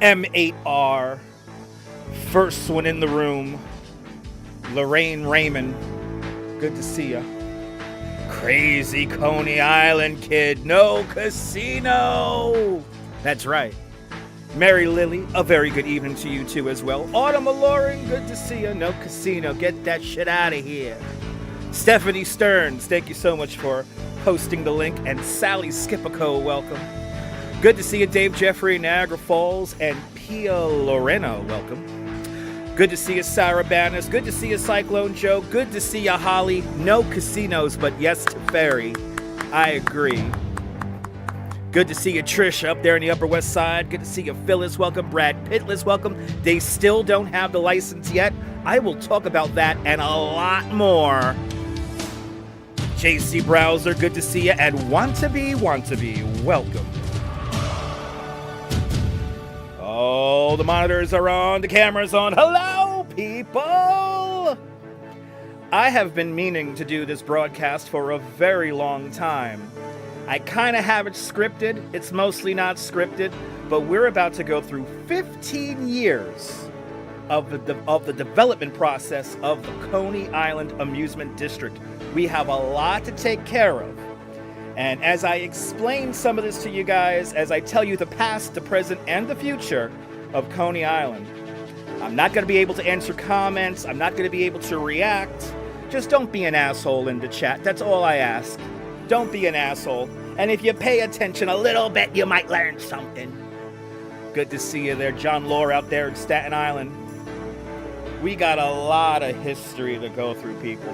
M8R, first one in the room, Lorraine Raymond, good to see ya. Crazy Coney Island kid, no casino. That's right. Mary Lily, a very good evening to you too as well. Autumn Alluring, good to see ya. No casino, get that shit out of here. Stephanie Stearns, thank you so much for posting the link. And Sally Skipico, welcome. Good to see you, Dave Jeffrey, Niagara Falls, and Pia Lorena, welcome. Good to see you, Sarah Bannis. Good to see you, Cyclone Joe. Good to see you, Holly. No casinos, but yes to ferry. I agree. Good to see you, Trish, up there in the Upper West Side. Good to see you, Phyllis, welcome. Brad Pitless, welcome. They still don't have the license yet. I will talk about that and a lot more. JC Browser, good to see you. And Want to Be, welcome. Oh, the monitors are on, the camera's on. Hello, people! I have been meaning to do this broadcast for a very long time. I kind of have it scripted. It's mostly not scripted, but we're about to go through 15 years of the development process of the Coney Island Amusement District. We have a lot to take care of. And as I explain some of this to you guys, as I tell you the past, the present, and the future of Coney Island, I'm not going to be able to answer comments. I'm not going to be able to react. Just don't be an asshole in the chat. That's all I ask. Don't be an asshole. And if you pay attention a little bit, you might learn something. Good to see you there, John Lore out there in Staten Island. We got a lot of history to go through, people.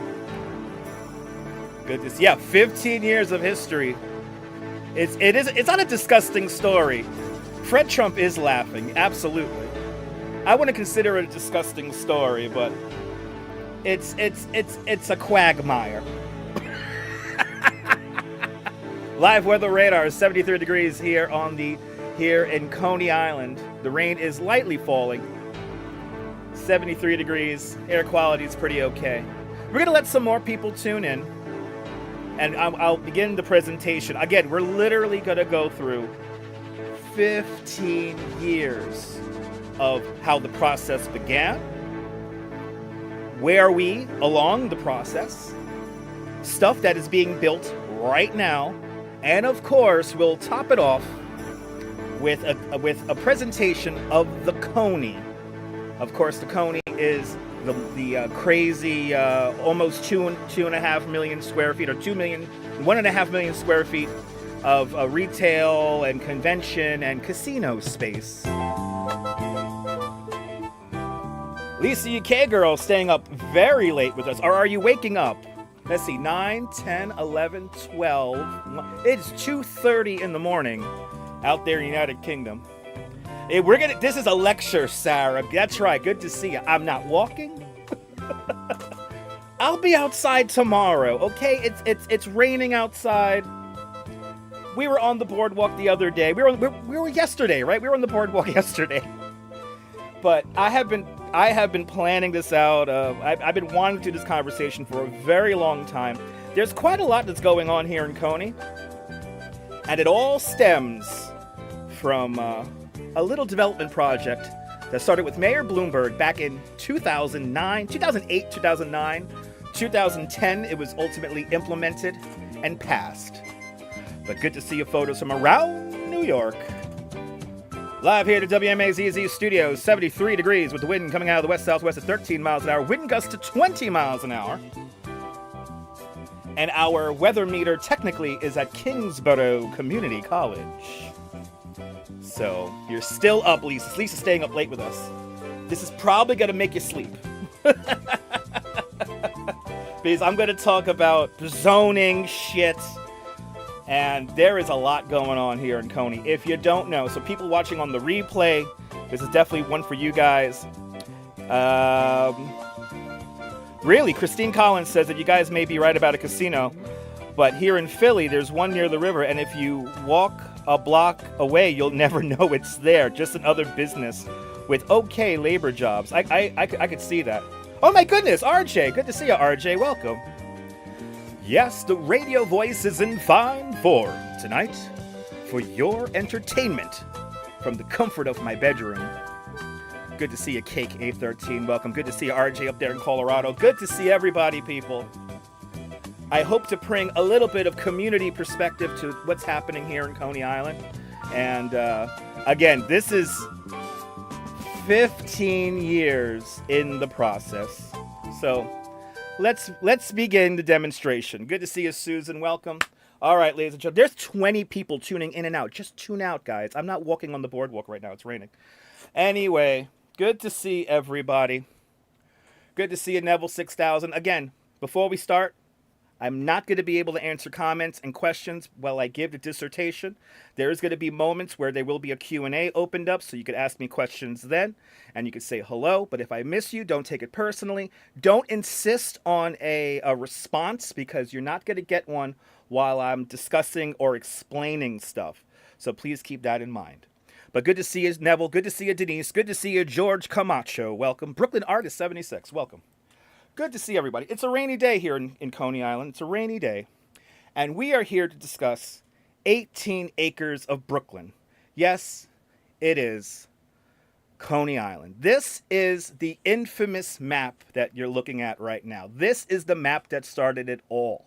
Good to see. Yeah, 15 years of history. It's not a disgusting story. Fred Trump is laughing, absolutely. I wouldn't consider it a disgusting story, but it's a quagmire. Live weather radar is 73 degrees here in Coney Island. The rain is lightly falling. 73 degrees. Air quality is pretty okay. We're gonna let some more people tune in. And I'll begin the presentation. Again, we're literally going to go through 15 years of how the process began, where are we along the process, stuff that is being built right now, and of course, we'll top it off with a presentation of the Coney. Of course, the Coney is the crazy almost 2.5 million square feet, or 1.5 million square feet of retail and convention and casino space. Lisa UK girl staying up very late with us. Or are you waking up? Let's see, 9, 10, 11, 12. It's 2:30 in the morning out there in the United Kingdom. This is a lecture, Sarah. That's right. Good to see you. I'm not walking. I'll be outside tomorrow. Okay, it's raining outside. We were on the boardwalk the other day. We were yesterday, right? We were on the boardwalk yesterday. But I have been planning this out. I've been wanting to do this conversation for a very long time. There's quite a lot that's going on here in Coney, and it all stems from a little development project that started with Mayor Bloomberg back in 2008, 2009, 2010. It was ultimately implemented and passed. But good to see you photos from around New York. Live here at the WMAZZ studios, 73 degrees with the wind coming out of the west-southwest at 13 miles an hour. Wind gusts to 20 miles an hour. And our weather meter technically is at Kingsborough Community College. So you're still up, Lisa. Lisa's staying up late with us. This is probably going to make you sleep. Because I'm going to talk about zoning shit. And there is a lot going on here in Coney. If you don't know, so people watching on the replay, this is definitely one for you guys. Really, Christine Collins says that you guys may be right about a casino, but here in Philly, there's one near the river, and if you walk a block away, you'll never know it's there. Just another business with okay labor jobs. I could see that. Oh my goodness, RJ. Good to see you, RJ. Welcome. Yes, the radio voice is in fine form tonight for your entertainment from the comfort of my bedroom. Good to see you, Cake A13. Welcome. Good to see you, RJ, up there in Colorado. Good to see everybody, people. I hope to bring a little bit of community perspective to what's happening here in Coney Island. And again, this is 15 years in the process. So let's begin the demonstration. Good to see you, Susan. Welcome. All right, ladies and gentlemen. There's 20 people tuning in and out. Just tune out, guys. I'm not walking on the boardwalk right now. It's raining. Anyway, good to see everybody. Good to see you, Neville 6000. Again, before we start, I'm not going to be able to answer comments and questions while I give the dissertation. There is going to be moments where there will be a Q&A opened up, so you could ask me questions then, and you could say hello. But if I miss you, don't take it personally. Don't insist on a response, because you're not going to get one while I'm discussing or explaining stuff. So please keep that in mind. But good to see you, Neville. Good to see you, Denise. Good to see you, George Camacho. Welcome. Brooklyn Artist 76. Welcome. Good to see everybody. It's a rainy day here in Coney Island. It's a rainy day. And we are here to discuss 18 acres of Brooklyn. Yes, it is Coney Island. This is the infamous map that you're looking at right now. This is the map that started it all.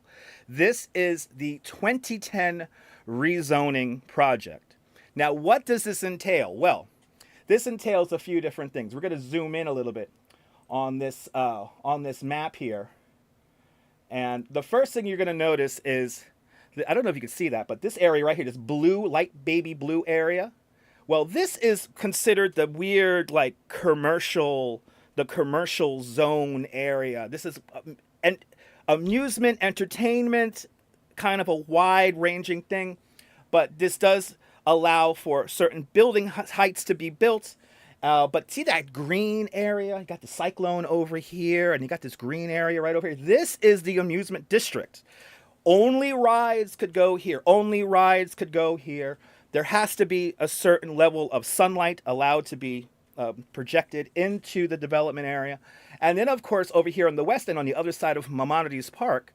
This is the 2010 rezoning project. Now, what does this entail? Well, this entails a few different things. We're going to zoom in a little bit on this map here. And the first thing you're going to notice is, I don't know if you can see that, but this area right here, this blue, light baby blue area, well, this is considered the weird, like, commercial zone area. This is an amusement, entertainment, kind of a wide-ranging thing, but this does allow for certain building heights to be built. But see that green area? You got the cyclone over here, and you got this green area right over here. This is the amusement district. Only rides could go here. Only rides could go here. There has to be a certain level of sunlight allowed to be projected into the development area. And then, of course, over here on the west end, on the other side of Maimonides Park,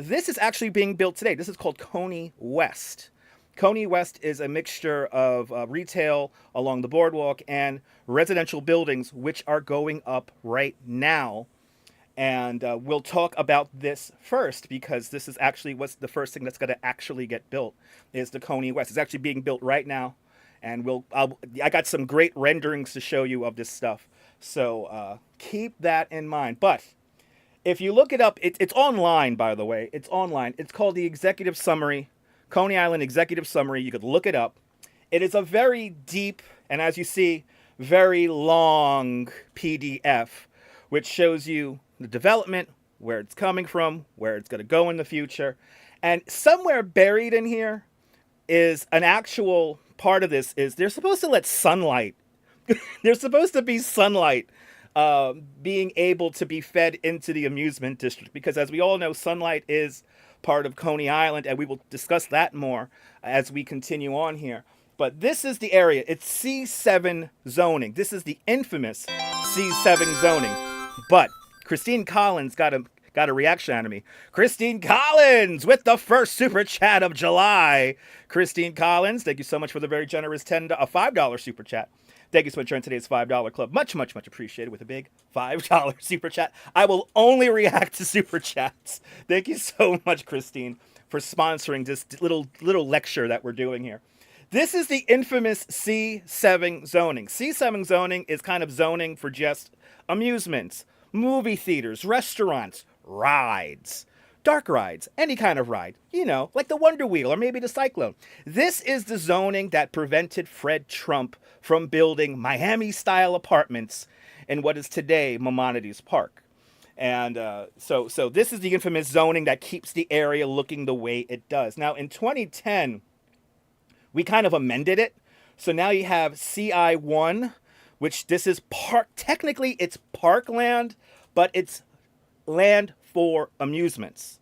this is actually being built today. This is called Coney West. Coney West is a mixture of retail along the boardwalk and residential buildings, which are going up right now. And we'll talk about this first, because this is actually what's the first thing that's going to actually get built is the Coney West. It's actually being built right now. And I got some great renderings to show you of this stuff. So keep that in mind. But if you look it up, it's online, by the way. It's online. It's called the Executive Summary, Coney Island Executive Summary. You could look it up. It is a very deep, and as you see, very long PDF, which shows you the development, where it's coming from, where it's going to go in the future. And somewhere buried in here is an actual part of this is they're supposed to let sunlight, there's supposed to be sunlight being able to be fed into the amusement district. Because as we all know, sunlight is part of Coney Island, and we will discuss that more as we continue on here. But this is the area. It's C7 zoning. This is the infamous C7 zoning. But Christine Collins got a reaction out of me. Christine Collins with the first super chat of July. Christine Collins, thank you so much for the very generous $5 super chat. Thank you so much for joining today's $5 club. Much, much, much appreciated with a big $5 super chat. I will only react to super chats. Thank you so much, Christine, for sponsoring this little lecture that we're doing here. This is the infamous C7 zoning. C7 zoning is kind of zoning for just amusements, movie theaters, restaurants, rides. dark rides, any kind of ride, you know, like the Wonder Wheel or maybe the Cyclone. This is the zoning that prevented Fred Trump from building Miami-style apartments in what is today Maimonides Park. And so this is the infamous zoning that keeps the area looking the way it does. Now, in 2010, we kind of amended it. So now you have CI1, which this is park. Technically, it's parkland, but it's land for amusements.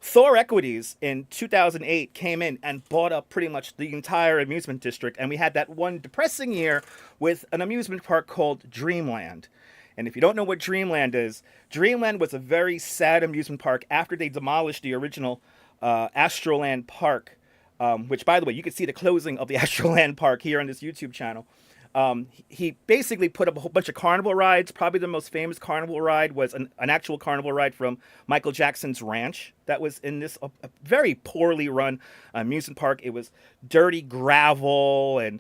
Thor Equities in 2008 came in and bought up pretty much the entire amusement district, and we had that one depressing year with an amusement park called Dreamland. And if you don't know what Dreamland is, Dreamland was a very sad amusement park after they demolished the original Astroland Park, which, by the way, you can see the closing of the Astroland Park here on this YouTube channel. He basically put up a whole bunch of carnival rides. Probably the most famous carnival ride was an actual carnival ride from Michael Jackson's ranch that was in this a very poorly run amusement park. It was dirty gravel and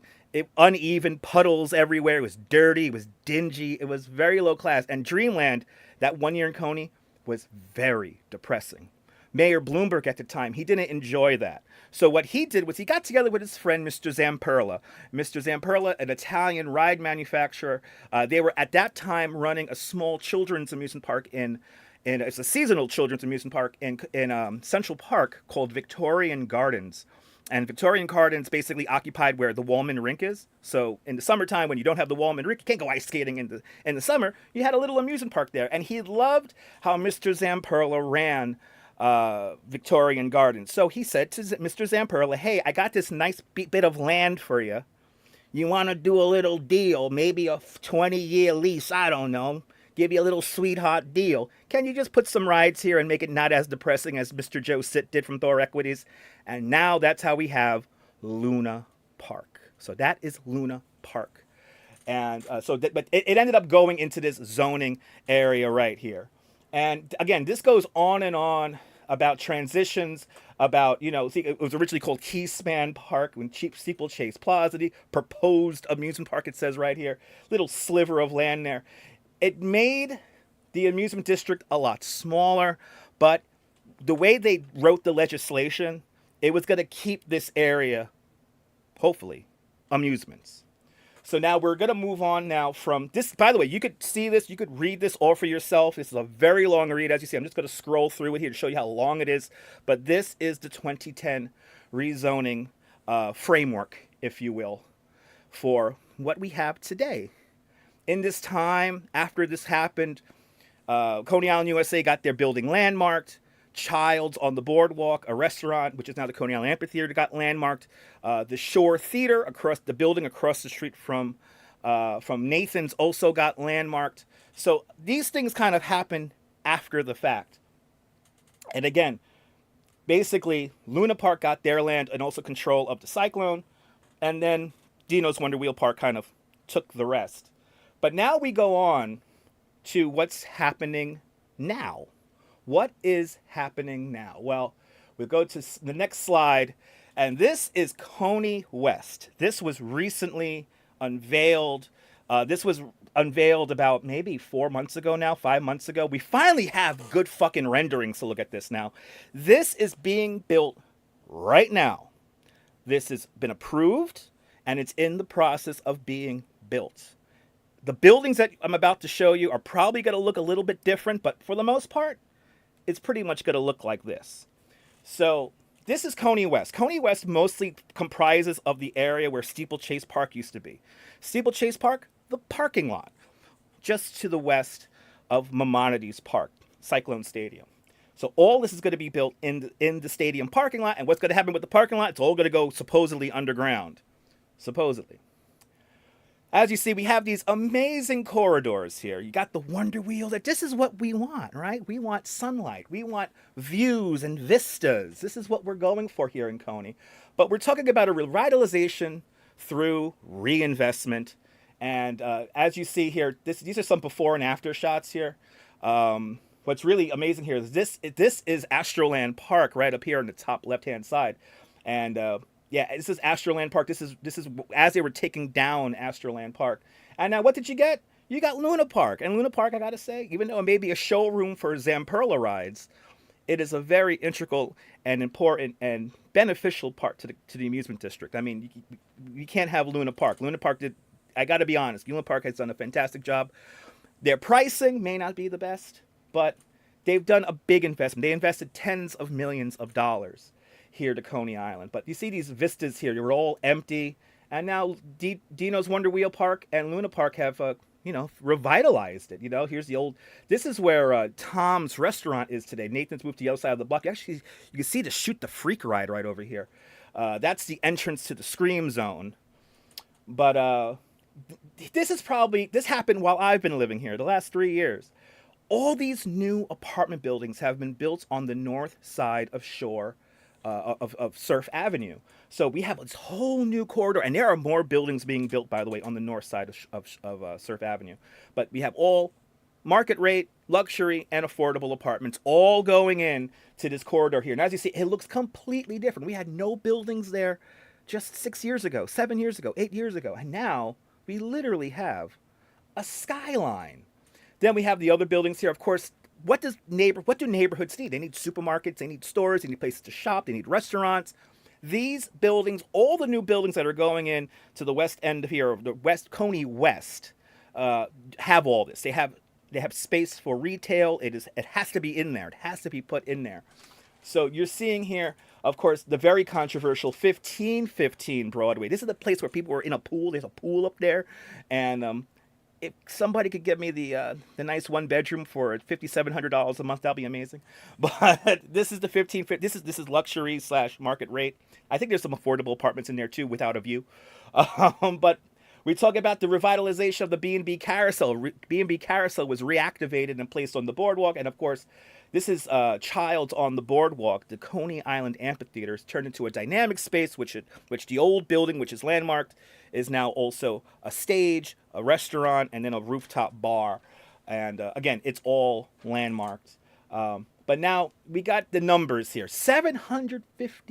uneven puddles everywhere. It was dirty. It was dingy. It was very low class. And Dreamland, that one year in Coney, was very depressing. Mayor Bloomberg at the time, he didn't enjoy that. So what he did was he got together with his friend, Mr. Zamperla. Mr. Zamperla, an Italian ride manufacturer, they were at that time running a small children's amusement park it's a seasonal children's amusement park in Central Park called Victorian Gardens. And Victorian Gardens basically occupied where the Wallman Rink is. So in the summertime, when you don't have the Wallman Rink, you can't go ice skating in the summer. You had a little amusement park there. And he loved how Mr. Zamperla ran Victorian Gardens. So he said to Mr. Zamperla, hey, I got this nice bit of land for you. You want to do a little deal, maybe a 20-year lease, I don't know. Give you a little sweetheart deal. Can you just put some rides here and make it not as depressing as Mr. Joe Sitt did from Thor Equities? And now that's how we have Luna Park. So that is Luna Park. And but it ended up going into this zoning area right here. And again, this goes on and on about transitions, about, you know, it was originally called Keyspan Park when Steeplechase Plaza, the proposed amusement park, it says right here, little sliver of land there. It made the amusement district a lot smaller, but the way they wrote the legislation, it was going to keep this area, hopefully, amusements. So now we're going to move on now from this. By the way, you could see this. You could read this all for yourself. This is a very long read. As you see, I'm just going to scroll through it here to show you how long it is. But this is the 2010 rezoning framework, if you will, for what we have today. In this time, after this happened, Coney Island, USA got their building landmarked. Child's on the Boardwalk, a restaurant, which is now the Coney Island Amphitheater, got landmarked. The Shore Theater, the building across the street from Nathan's, also got landmarked. So these things kind of happen after the fact. And again, basically, Luna Park got their land and also control of the Cyclone. And then Dino's Wonder Wheel Park kind of took the rest. But now we go on to what's happening now. What is happening now? Well, we'll go to the next slide, and this is Coney West. This was recently unveiled. This was unveiled about maybe 4 months ago now, 5 months ago. We finally have good fucking renderings to look at this now. This is being built right now. This has been approved, and it's in the process of being built. The buildings that I'm about to show you are probably going to look a little bit different, but for the most part, it's pretty much going to look like this. So this is Coney West. Coney West mostly comprises of the area where Steeplechase Park used to be. Steeplechase Park, the parking lot, just to the west of Maimonides Park, Cyclone Stadium. So all this is going to be built in the stadium parking lot. And what's going to happen with the parking lot? It's all going to go supposedly underground. Supposedly. As you see, we have these amazing corridors here. You got the Wonder Wheel. This is what we want, right? We want sunlight. We want views and vistas. This is what we're going for here in Coney. But we're talking about a revitalization through reinvestment. And as you see here, these are some before and after shots here. What's really amazing here is this is Astroland Park right up here on the top left-hand side. And yeah, this is Astroland Park. This is as they were taking down Astroland Park. And now what did you get? You got Luna Park. And Luna Park, I gotta say, even though it may be a showroom for Zamperla rides, it is a very integral and important and beneficial part to the amusement district. I mean, you can't have Luna Park. Luna Park did. I got to be honest. Luna Park has done a fantastic job. Their pricing may not be the best, but they've done a big investment. They invested tens of millions of dollars here to Coney Island. But you see these vistas here, they're all empty. And now Dino's Wonder Wheel Park and Luna Park have, revitalized it. Here's the old, this is where Tom's restaurant is today. Nathan's moved to the other side of the block. Actually, you can see the Shoot the Freak ride right over here. That's the entrance to the Scream Zone. But this happened while I've been living here the last 3 years. All these new apartment buildings have been built on the north side of of Surf Avenue. So we have this whole new corridor, and there are more buildings being built, by the way, on the north side of Surf Avenue. But we have all market rate, luxury, and affordable apartments all going in to this corridor here. And as you see, it looks completely different. We had no buildings there just 6 years ago, 7 years ago, 8 years ago, and now we literally have a skyline. Then we have the other buildings here. Of course, what do neighborhoods need? They need supermarkets, they need stores, they need places to shop, they need restaurants. These buildings, all the new buildings that are going in to the west end of here, the Coney West, have all this. They have space for retail. It has to be in there. It has to be put in there. So you're seeing here, of course, the very controversial 1515 Broadway. This is the place where people were in a pool. There's a pool up there, and if somebody could give me the nice one bedroom for $5,700 a month, that'll be amazing. But this is the 15. This is luxury / market rate. I think there's some affordable apartments in there too, without a view. But we talk about the revitalization of the B&B Carousel. B&B Carousel was reactivated and placed on the boardwalk, and of course, this is Child's on the Boardwalk. The Coney Island Amphitheater is turned into a dynamic space, which the old building, which is landmarked, is now also a stage, a restaurant, and then a rooftop bar. And again, it's all landmarked. But now we got the numbers here. $750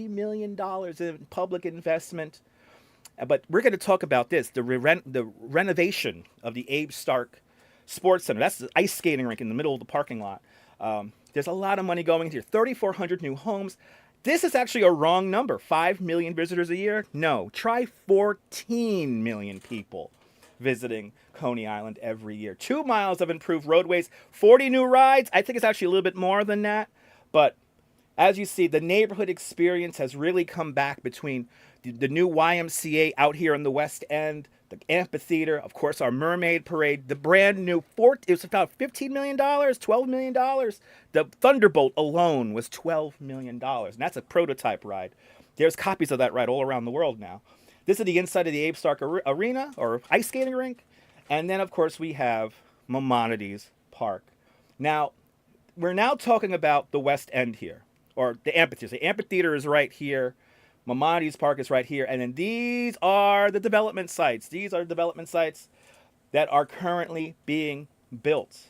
million in public investment. But we're going to talk about this, the renovation of the Abe Stark Sports Center. That's the ice skating rink in the middle of the parking lot. There's a lot of money going into here. 3,400 new homes. This is actually a wrong number. 5 million visitors a year? No. Try 14 million people visiting Coney Island every year. 2 miles of improved roadways. 40 new rides. I think it's actually a little bit more than that. But as you see, the neighborhood experience has really come back between the new YMCA out here in the West End, the amphitheater, of course, our Mermaid Parade, the brand new it was about $15 million, $12 million. The Thunderbolt alone was $12 million. And that's a prototype ride. There's copies of that ride all around the world now. This is the inside of the Abe Stark Arena, or ice skating rink. And then, of course, we have Maimonides Park. Now, we're now talking about the West End here, or the amphitheater. The amphitheater is right here. Maimonides Park is right here. And then these are the development sites. These are development sites that are currently being built.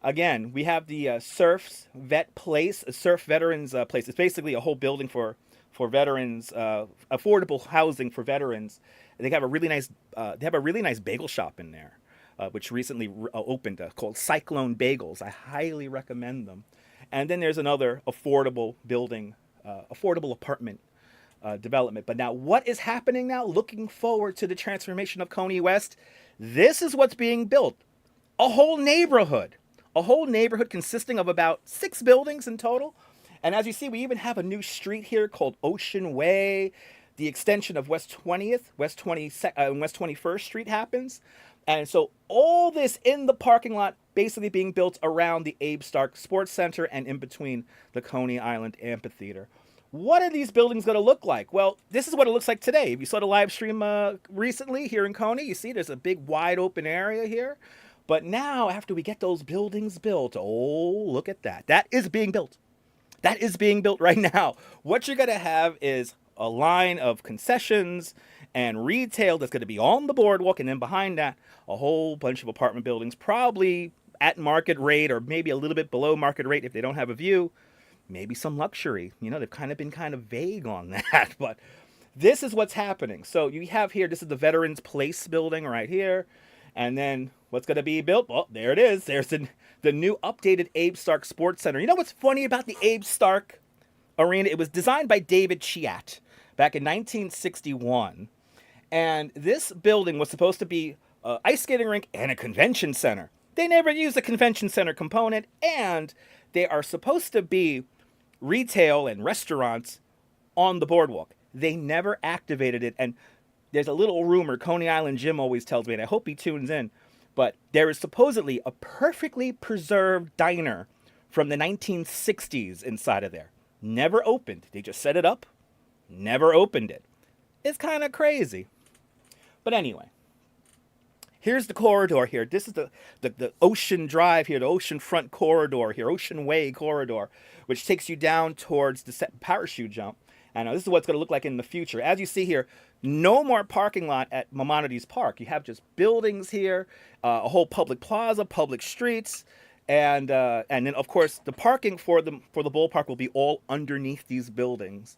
Again, we have the Surf Vet Place, a Surf Veterans Place. It's basically a whole building for veterans, affordable housing for veterans. And they have a really nice bagel shop in there, which recently opened called Cyclone Bagels. I highly recommend them. And then there's another affordable building, affordable apartment development. But now what is happening now? Looking forward to the transformation of Coney West. This is what's being built. A whole neighborhood consisting of about 6 buildings in total. And as you see, we even have a new street here called Ocean Way. The extension of West 21st Street happens. And so all this in the parking lot basically being built around the Abe Stark Sports Center and in between the Coney Island Amphitheater. What are these buildings going to look like? Well, this is what it looks like today. If you saw the live stream recently here in Coney, you see there's a big wide open area here. But now, after we get those buildings built, oh, look at that. That is being built. That is being built right now. What you're going to have is a line of concessions and retail that's going to be on the boardwalk. And then behind that, a whole bunch of apartment buildings, probably at market rate or maybe a little bit below market rate if they don't have a view. Maybe some luxury. They've been kind of vague on that. But this is what's happening. So you have here, this is the Veterans Place building right here. And then What's going to be built? Well, there it is. There's the new updated Abe Stark Sports Center. You know what's funny about the Abe Stark Arena? It was designed by David Chiat back in 1961. And this building was supposed to be an ice skating rink and a convention center. They never used a convention center component, and they are supposed to be retail and restaurants on the boardwalk. They never activated it, and there's a little rumor, Coney Island Jim always tells me, and I hope he tunes in, but there is supposedly a perfectly preserved diner from the 1960s inside of there. Never opened. They just set it up, never opened it. It's kind of crazy. But anyway, here's the corridor here. This is the Ocean Drive here, the Ocean Front Corridor here, Ocean Way Corridor, which takes you down towards the parachute jump. And this is what it's going to look like in the future. As you see here, no more parking lot at Maimonides Park. You have just buildings here, a whole public plaza, public streets, and then of course the parking for the ballpark will be all underneath these buildings,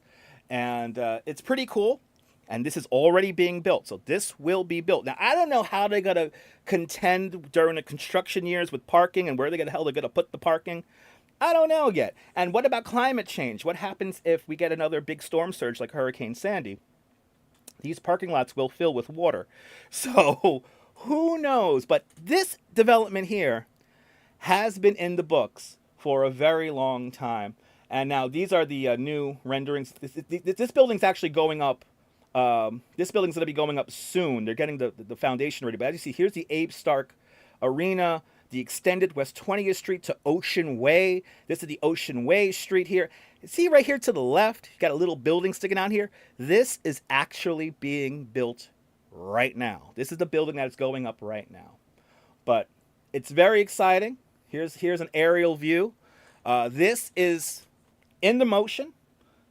and it's pretty cool. And this is already being built. So this will be built. Now, I don't know how they're going to contend during the construction years with parking and where the hell they're going to put the parking. I don't know yet. And what about climate change? What happens if we get another big storm surge like Hurricane Sandy? These parking lots will fill with water. So who knows? But this development here has been in the books for a very long time. And now these are the new renderings. This building's actually going up. This building's going to be going up soon. They're getting the foundation ready. But as you see, here's the Abe Stark Arena, the extended West 20th Street to Ocean Way. This is the Ocean Way Street here. See right here to the left, you got a little building sticking out here. This is actually being built right now. This is the building that is going up right now. But it's very exciting. Here's an aerial view. This is in the motion.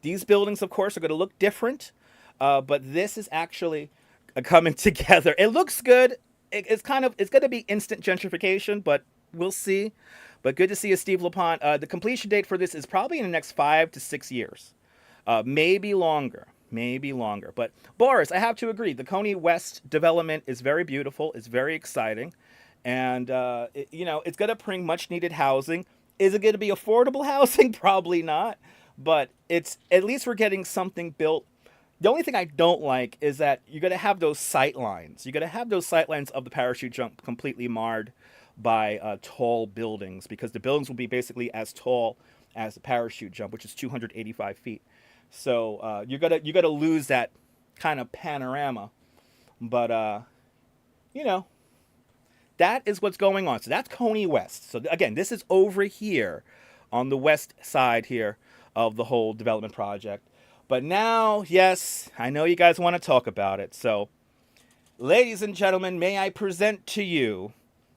These buildings, of course, are going to look different. But this is actually coming together. It looks good. It's going to be instant gentrification, but we'll see. But good to see you, Steve LaPont. The completion date for this is probably in the next 5 to 6 years. Maybe longer. But Boris, I have to agree. The Coney West development is very beautiful. It's very exciting. And, it's going to bring much needed housing. Is it going to be affordable housing? Probably not. But at least we're getting something built. The only thing I don't like is that you're going to have those sight lines. You're going to have those sight lines of the parachute jump completely marred by tall buildings, because the buildings will be basically as tall as the parachute jump, which is 285 feet. So you're gonna lose that kind of panorama. But that is what's going on. So that's Coney West. So again, this is over here on the west side here of the whole development project. But now, yes, I know you guys want to talk about it. So, ladies and gentlemen, may I present to you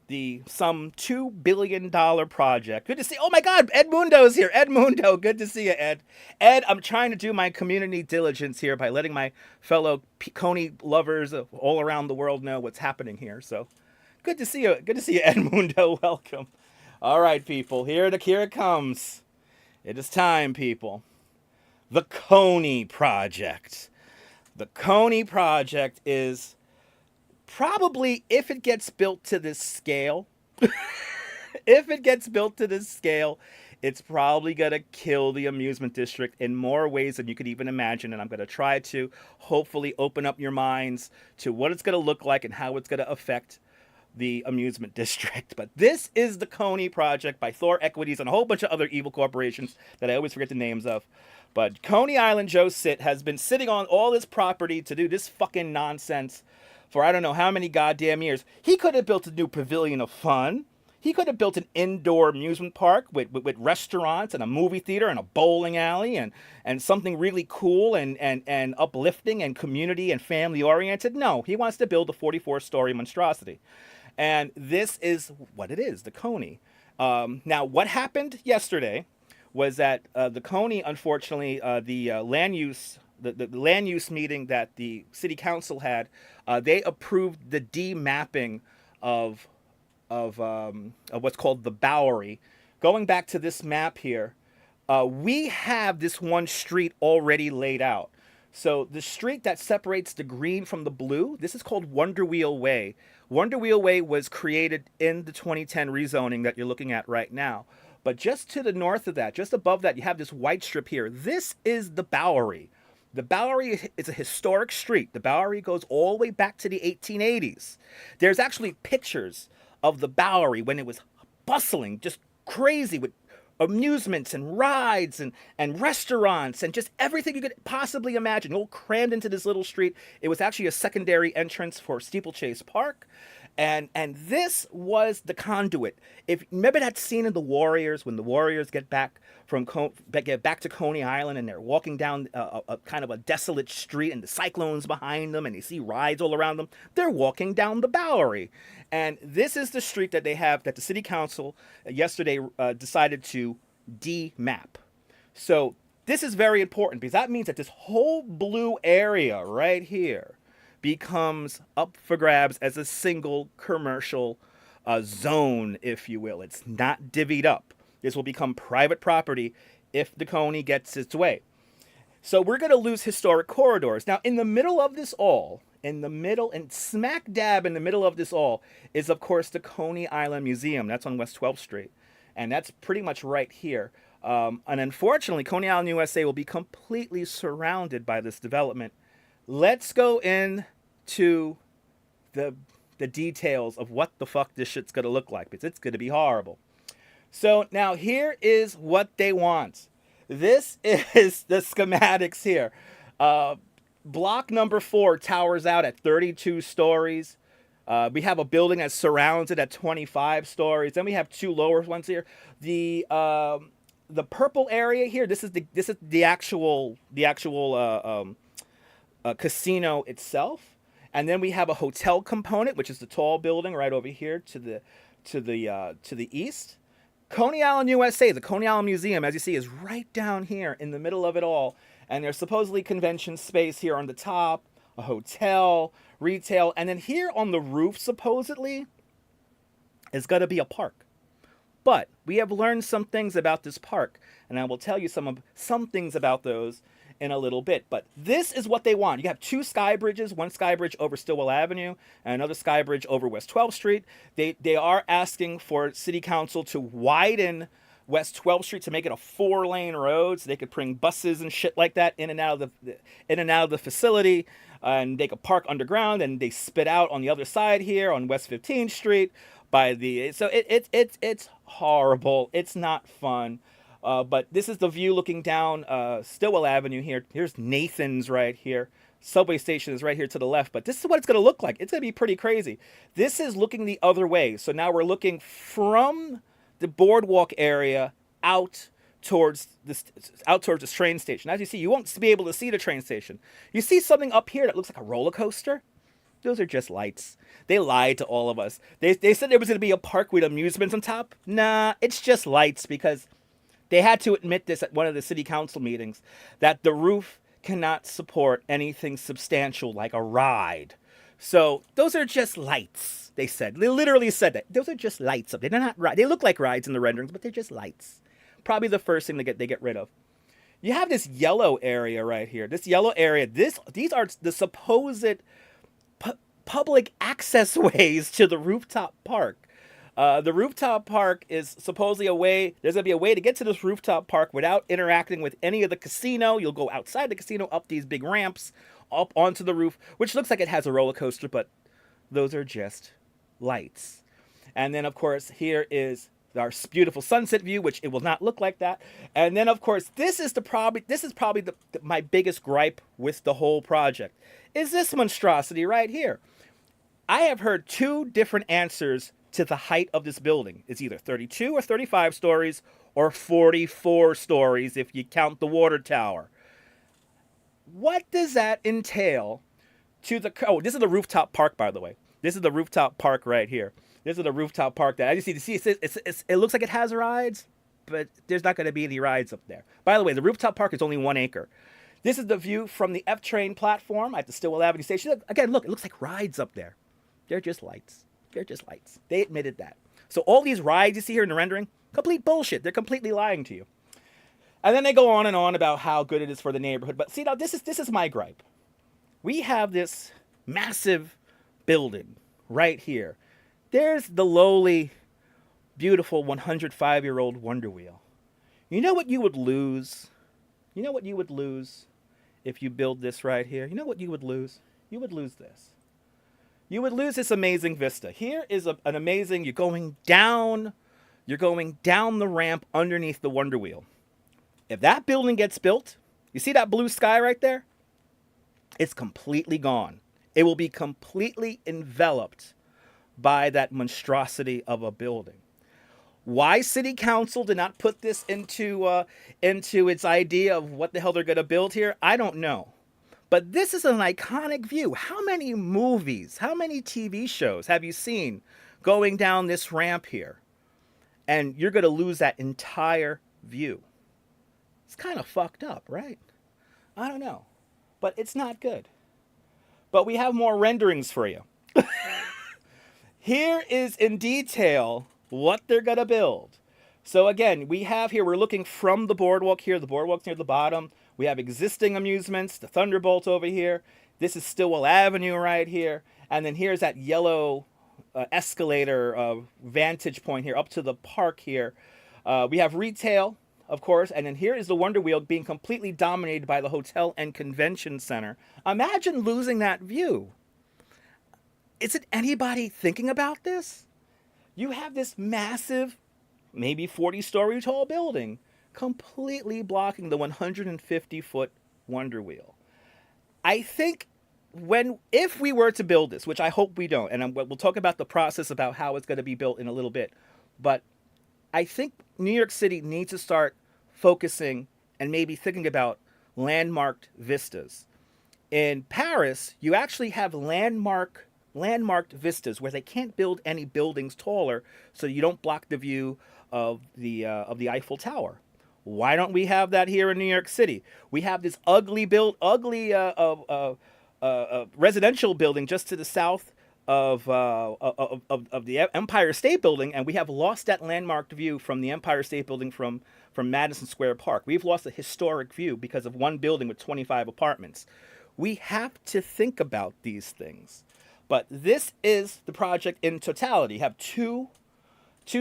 the some $2 billion project. Good to see. Oh my God, Ed Mundo's here. Ed Mundo, good to see you, Ed. Ed, I'm trying to do my community diligence here by letting my fellow Coney lovers all around the world know what's happening here. So, good to see you. Good to see you, Ed Mundo. Welcome. All right, people. Here it comes. It is time, people. The Coney Project. The Coney Project is probably, if it gets built to this scale, it's probably going to kill the amusement district in more ways than you could even imagine. And I'm going to try to hopefully open up your minds to what it's going to look like and how it's going to affect the amusement district. But this is the Coney Project by Thor Equities and a whole bunch of other evil corporations that I always forget the names of. But Coney Island Joe Sit has been sitting on all this property to do this fucking nonsense for I don't know how many goddamn years. He could have built a new pavilion of fun. He could have built an indoor amusement park with restaurants and a movie theater and a bowling alley and something really cool and uplifting and community and family oriented. No, he wants to build a 44-story monstrosity. And this is what it is, the Coney. Now, what happened yesterday was that the Coney, unfortunately, the land use meeting that the city council had, they approved the demapping of what's called the Bowery. Going back to this map here, we have this one street already laid out. So the street that separates the green from the blue, this is called Wonder Wheel Way. Wonder Wheel Way was created in the 2010 rezoning that you're looking at right now. But just to the north of that, just above that, you have this white strip here. This is the Bowery. The Bowery is a historic street. The Bowery goes all the way back to the 1880s. There's actually pictures of the Bowery when it was bustling, just crazy with amusements and rides and restaurants and just everything you could possibly imagine, all crammed into this little street. It was actually a secondary entrance for Steeplechase Park. And this was the conduit. If remember that scene in The Warriors when the Warriors get back to Coney Island and they're walking down a kind of a desolate street and the cyclones behind them and they see rides all around them. They're walking down the Bowery, and this is the street that they have that the city council yesterday decided to demap. So this is very important because that means that this whole blue area right here becomes up for grabs as a single commercial zone, if you will. It's not divvied up. This will become private property if the Coney gets its way. So we're going to lose historic corridors. Now, in the middle of this all, and smack dab in the middle of this all, is, of course, the Coney Island Museum. That's on West 12th Street. And that's pretty much right here. And unfortunately, Coney Island, USA will be completely surrounded by this development. Let's go into the details of what the fuck this shit's going to look like, because it's going to be horrible. So now here is what they want. This is the schematics here. Block number 4 towers out at 32 stories. We have a building that surrounds it at 25 stories. Then we have 2 lower ones here. The purple area here. This is the actual casino itself, and then we have a hotel component, which is the tall building right over here to the east. Coney Island, USA, the Coney Island Museum, as you see, is right down here in the middle of it all, and there's supposedly convention space here on the top, a hotel, retail, and then here on the roof supposedly is going to be a park. But we have learned some things about this park, and I will tell you some things about those in a little bit. But this is what they want. You have 2 sky bridges, one sky bridge over Stillwell Avenue and another sky bridge over West 12th Street. They are asking for city council to widen West 12th Street to make it a 4-lane road so they could bring buses and shit like that in and out of the facility, and they could park underground, and they spit out on the other side here on West 15th Street so it's horrible. It's not fun. But this is the view looking down Stillwell Avenue here. Here's Nathan's right here. Subway station is right here to the left. But this is what it's going to look like. It's going to be pretty crazy. This is looking the other way. So now we're looking from the boardwalk area out towards the train station. As you see, you won't be able to see the train station. You see something up here that looks like a roller coaster? Those are just lights. They lied to all of us. They said there was going to be a park with amusements on top. Nah, it's just lights, because they had to admit this at one of the city council meetings, that the roof cannot support anything substantial like a ride. So those are just lights, they said. They literally said that. Those are just lights up there. They're not rides. They look like rides in the renderings, but they're just lights. Probably the first thing they get rid of. You have this yellow area right here. This yellow area, these are the supposed public access ways to the rooftop park. The rooftop park is supposedly there's going to be a way to get to this rooftop park without interacting with any of the casino. You'll go outside the casino, up these big ramps, up onto the roof, which looks like it has a roller coaster, but those are just lights. And then, of course, here is our beautiful sunset view, which it will not look like that. And then, of course, this is probably my biggest gripe with the whole project, is this monstrosity right here. I have heard 2 different answers to the height of this building. It's either 32 or 35 stories or 44 stories if you count the water tower. What does that entail to this is the rooftop park, by the way. This is the rooftop park right here. This is the rooftop park that, as you see, it looks like it has rides, but there's not going to be any rides up there. By the way, the rooftop park is only 1 acre. This is the view from the F train platform at the Stillwell Avenue station. Again, look, it looks like rides up there. They're just lights. They're just lights. They admitted that. So all these rides you see here in the rendering, complete bullshit. They're completely lying to you. And then they go on and on about how good it is for the neighborhood. But see, now this is my gripe. We have this massive building right here. There's the lowly, beautiful 105-year-old Wonder Wheel. You know what you would lose? You know what you would lose if you build this right here? You know what you would lose? You would lose this. You would lose this amazing vista. Here is an amazing, you're going down the ramp underneath the Wonder Wheel. If that building gets built, you see that blue sky right there? It's completely gone. It will be completely enveloped by that monstrosity of a building. Why City Council did not put this into its idea of what the hell they're going to build here, I don't know. But this is an iconic view. How many movies, how many TV shows have you seen going down this ramp here? And you're going to lose that entire view. It's kind of fucked up, right? I don't know. But it's not good. But we have more renderings for you. Here is in detail what they're going to build. So again, we have here, we're looking from the boardwalk here. The boardwalk's near the bottom. We have existing amusements, the Thunderbolt over here. This is Stillwell Avenue right here. And then here's that yellow escalator vantage point here up to the park here. We have retail, of course. And then here is the Wonder Wheel being completely dominated by the Hotel and Convention Center. Imagine losing that view. Isn't anybody thinking about this? You have this massive, maybe 40-story tall building completely blocking the 150-foot Wonder Wheel. I think if we were to build this, which I hope we don't, and we'll talk about the process about how it's going to be built in a little bit, but I think New York City needs to start focusing and maybe thinking about landmarked vistas. In Paris, you actually have landmarked vistas where they can't build any buildings taller so you don't block the view of the Eiffel Tower. Why don't we have that here in New York City? We have this ugly residential building just to the south of the Empire State Building, and we have lost that landmarked view from the Empire State Building from Madison Square Park. We've lost a historic view because of one building with 25 apartments. We have to think about these things. But this is the project in totality. You have two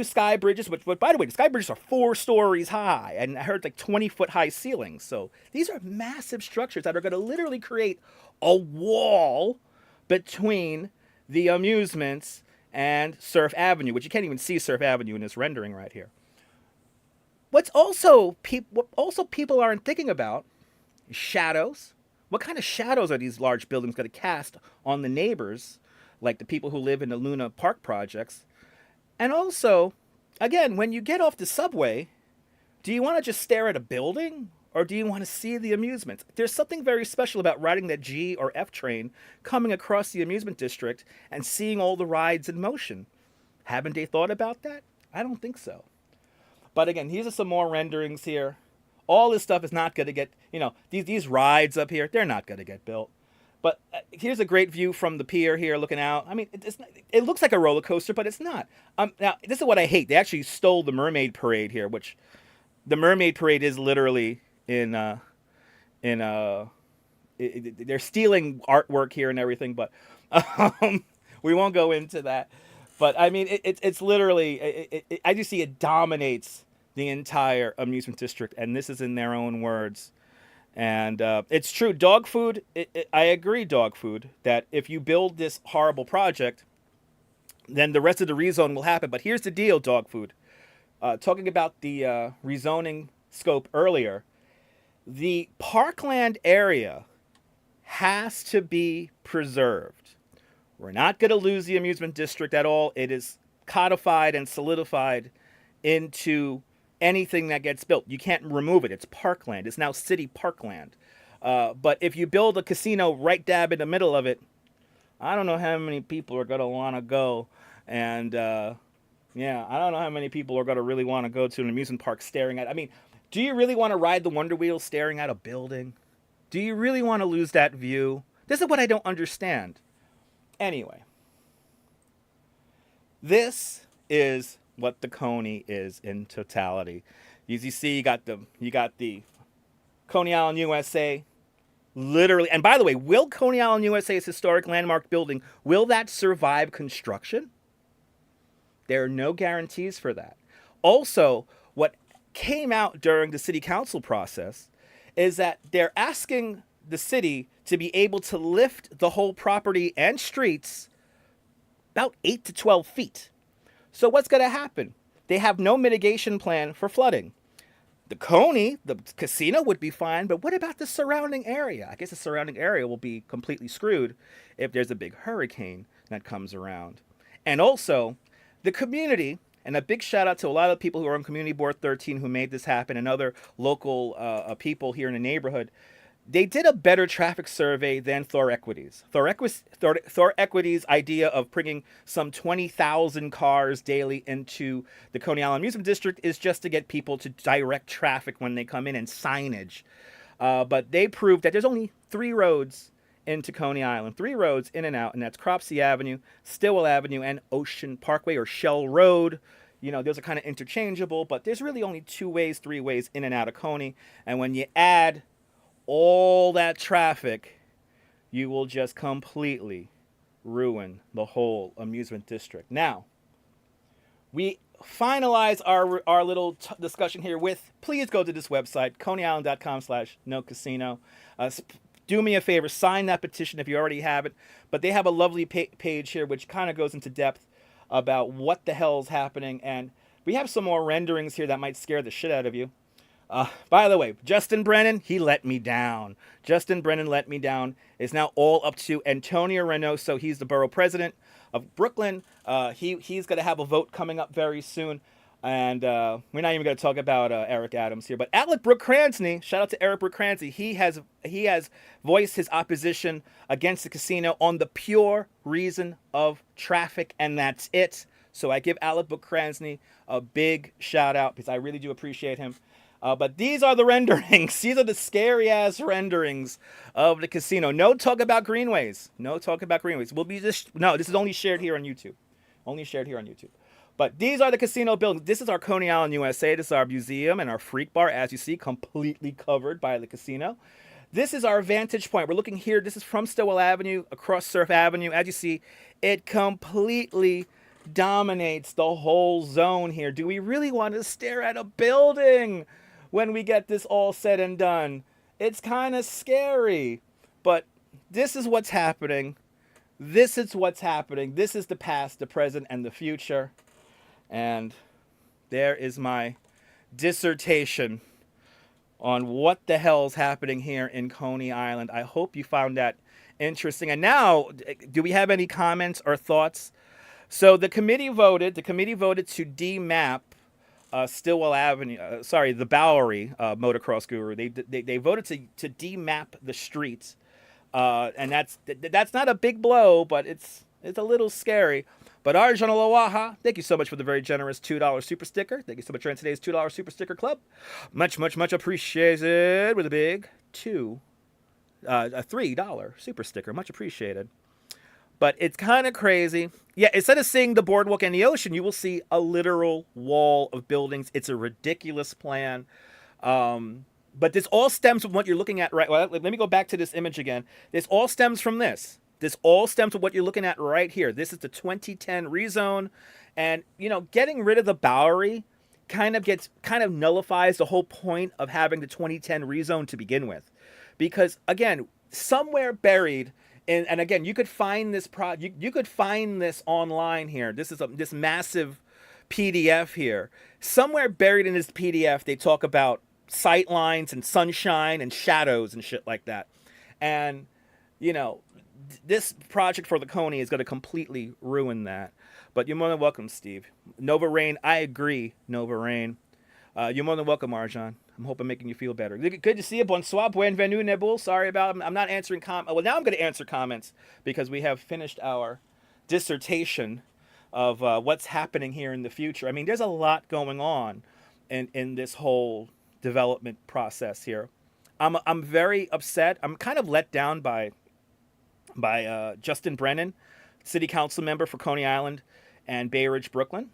sky bridges, which, by the way, the sky bridges are 4 stories high, and I heard like 20-foot high ceilings. So these are massive structures that are going to literally create a wall between the amusements and Surf Avenue, which you can't even see Surf Avenue in this rendering right here. What people aren't thinking about is shadows. What kind of shadows are these large buildings going to cast on the neighbors, like the people who live in the Luna Park projects? And also, again, when you get off the subway, do you want to just stare at a building or do you want to see the amusements? There's something very special about riding that G or F train coming across the amusement district and seeing all the rides in motion. Haven't they thought about that? I don't think so. But again, these are some more renderings here. All this stuff is not going to get, these rides up here, they're not going to get built. But here's a great view from the pier here looking out. I mean, it looks like a roller coaster, but it's not. Now, this is what I hate. They actually stole the Mermaid Parade here, which the Mermaid Parade is literally they're stealing artwork here and everything, but we won't go into that. But I mean, it's literally, I just see it dominates the entire amusement district, and this is in their own words. And it's true, dog food, I agree, dog food, that if you build this horrible project, then the rest of the rezone will happen. But here's the deal, dog food. Talking about the rezoning scope earlier, the parkland area has to be preserved. We're not going to lose the amusement district at all. It is codified and solidified into anything that gets built. You can't remove it. It's parkland. It's now city parkland. But if you build a casino right dab in the middle of it, I don't know how many people are going to want to go. And I don't know how many people are going to really want to go to an amusement park staring at. I mean, do you really want to ride the Wonder Wheel staring at a building? Do you really want to lose that view? This is what I don't understand. Anyway, this is what the Coney is in totality. As you see, you got the Coney Island, USA. Literally, and by the way, will Coney Island, USA's historic landmark building, will that survive construction? There are no guarantees for that. Also, what came out during the city council process is that they're asking the city to be able to lift the whole property and streets about 8 to 12 feet. So what's going to happen? They have no mitigation plan for flooding. The Coney, the casino, would be fine, but what about the surrounding area? I guess the surrounding area will be completely screwed if there's a big hurricane that comes around. And also, the community, and a big shout out to a lot of people who are on Community Board 13 who made this happen, and other local people here in the neighborhood. They did a better traffic survey than Thor Equities. Thor Equities' idea of bringing some 20,000 cars daily into the Coney Island Amusement District is just to get people to direct traffic when they come in, and signage. But they proved that there's only 3 roads into Coney Island, 3 roads in and out, and that's Cropsey Avenue, Stillwell Avenue, and Ocean Parkway or Shell Road. You know, those are kind of interchangeable, but there's really only 2 ways, 3 ways in and out of Coney. And when you add all that traffic, you will just completely ruin the whole amusement district. Now, we finalize our little discussion here with, please go to this website, coneyisland.com/no-casino. Do me a favor, sign that petition if you already have it. But they have a lovely page here which kind of goes into depth about what the hell is happening. And we have some more renderings here that might scare the shit out of you. By the way, Justin Brennan, he let me down. Justin Brennan let me down. It's now all up to Antonio Reynoso. He's the borough president of Brooklyn. He's going to have a vote coming up very soon. And we're not even going to talk about Eric Adams here. But Alec Brooke-Cransney, shout out to Eric Brooke-Cransney. He has voiced his opposition against the casino on the pure reason of traffic, and that's it. So I give Alec Brooke-Cransney a big shout out because I really do appreciate him. But these are the renderings. These are the scary-ass renderings of the casino. No talk about greenways. No talk about greenways. This is only shared here on YouTube. Only shared here on YouTube. But these are the casino buildings. This is our Coney Island, USA. This is our museum and our freak bar, as you see, completely covered by the casino. This is our vantage point. We're looking here. This is from Stillwell Avenue across Surf Avenue. As you see, it completely dominates the whole zone here. Do we really want to stare at a building when we get this all said and done? It's kind of scary, but this is what's happening. This is what's happening. This is the past, the present, and the future. And there is my dissertation on what the hell is happening here in Coney Island. I hope you found that interesting. And now, do we have any comments or thoughts? So the committee voted to demap Stillwell Avenue, the Bowery motocross guru. They voted to demap the streets, and that's not a big blow, but it's a little scary. But Arjun Alawaha, thank you so much for the very generous $2 super sticker. Thank you so much for today's $2 super sticker club. Much, much, much appreciated with a big $3 super sticker. Much appreciated. But it's kind of crazy. Yeah, instead of seeing the boardwalk and the ocean, you will see a literal wall of buildings. It's a ridiculous plan. But this all stems from what you're looking at right. Well, let me go back to this image again. This all stems from this. This all stems from what you're looking at right here. This is the 2010 rezone. And, getting rid of the Bowery kind of nullifies the whole point of having the 2010 rezone to begin with. Because, again, somewhere buried, and again, you could find this you could find this online here. This is this massive PDF here. Somewhere buried in this PDF, they talk about sight lines and sunshine and shadows and shit like that. And, this project for the Coney is going to completely ruin that. But you're more than welcome, Steve. Nova Rain, I agree, Nova Rain. You're more than welcome, Arjan. I'm hoping making you feel better. Good to see you. Bonsoir, bienvenue, Nebul. Sorry about I'm not answering comments. Well, now I'm going to answer comments because we have finished our dissertation of what's happening here in the future. I mean, there's a lot going on in this whole development process here. I'm very upset. I'm kind of let down by Justin Brennan, city council member for Coney Island and Bay Ridge, Brooklyn.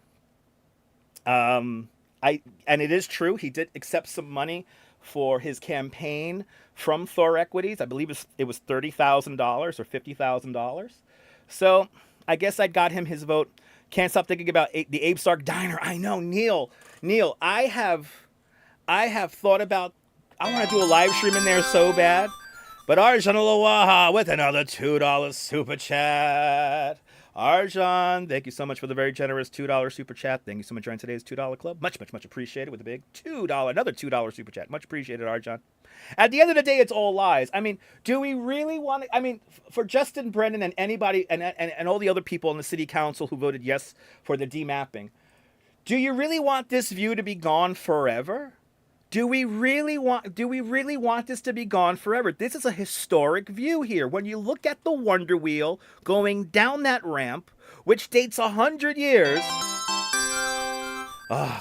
and it is true, he did accept some money for his campaign from Thor Equities. I believe it was $30,000 or $50,000. So I guess I got him his vote. Can't stop thinking about the Abe Stark Diner. I know, Neil, I have thought about. I want to do a live stream in there so bad. But Arjan Olawaha with another $2 super chat. Arjan, thank you so much for the very generous $2 super chat. Thank you so much for joining today's $2 club. Much appreciated with a big another $2 super chat. Much appreciated, Arjan. At the end of the day, it's all lies. I mean, do we really want to? I mean, for Justin Brennan and anybody and all the other people in the city council who voted yes for the demapping, do you really want this view to be gone forever? Do we really want this to be gone forever? This is a historic view here. When you look at the Wonder Wheel going down that ramp, which dates 100 years.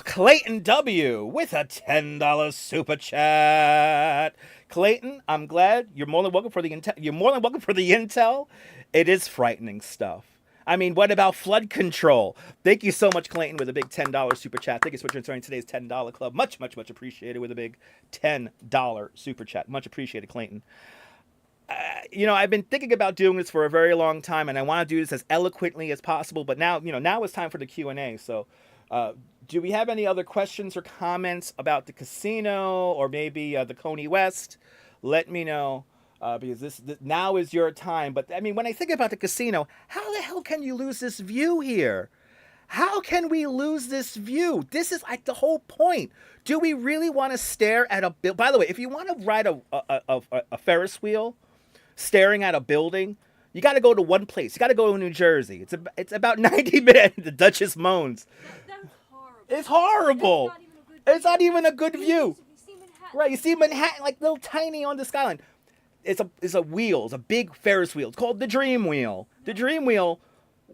Clayton W. with a $10 super chat. Clayton, I'm glad. You're more than welcome for the intel. It is frightening stuff. I mean, what about flood control? Thank you so much, Clayton, with a big $10 super chat. Thank you so much for joining today's $10 club. Much appreciated with a big $10 super chat. Much appreciated, Clayton. I've been thinking about doing this for a very long time, and I want to do this as eloquently as possible. But now it's time for the Q&A. So, do we have any other questions or comments about the casino or maybe the Coney West? Let me know. Because this now is your time. But I mean, when I think about the casino, how the hell can you lose this view here? How can we lose this view? This is like the whole point. Do we really want to stare at a building? By the way, if you want to ride a Ferris wheel staring at a building, you got to go to one place. You got to go to New Jersey. It's about 90 minutes. The Duchess moans. That's horrible. It's horrible. It's not even a good view. Right, you see Manhattan like little tiny on the skyline. It's a wheel. It's a big Ferris wheel. It's called the Dream Wheel. The Dream Wheel,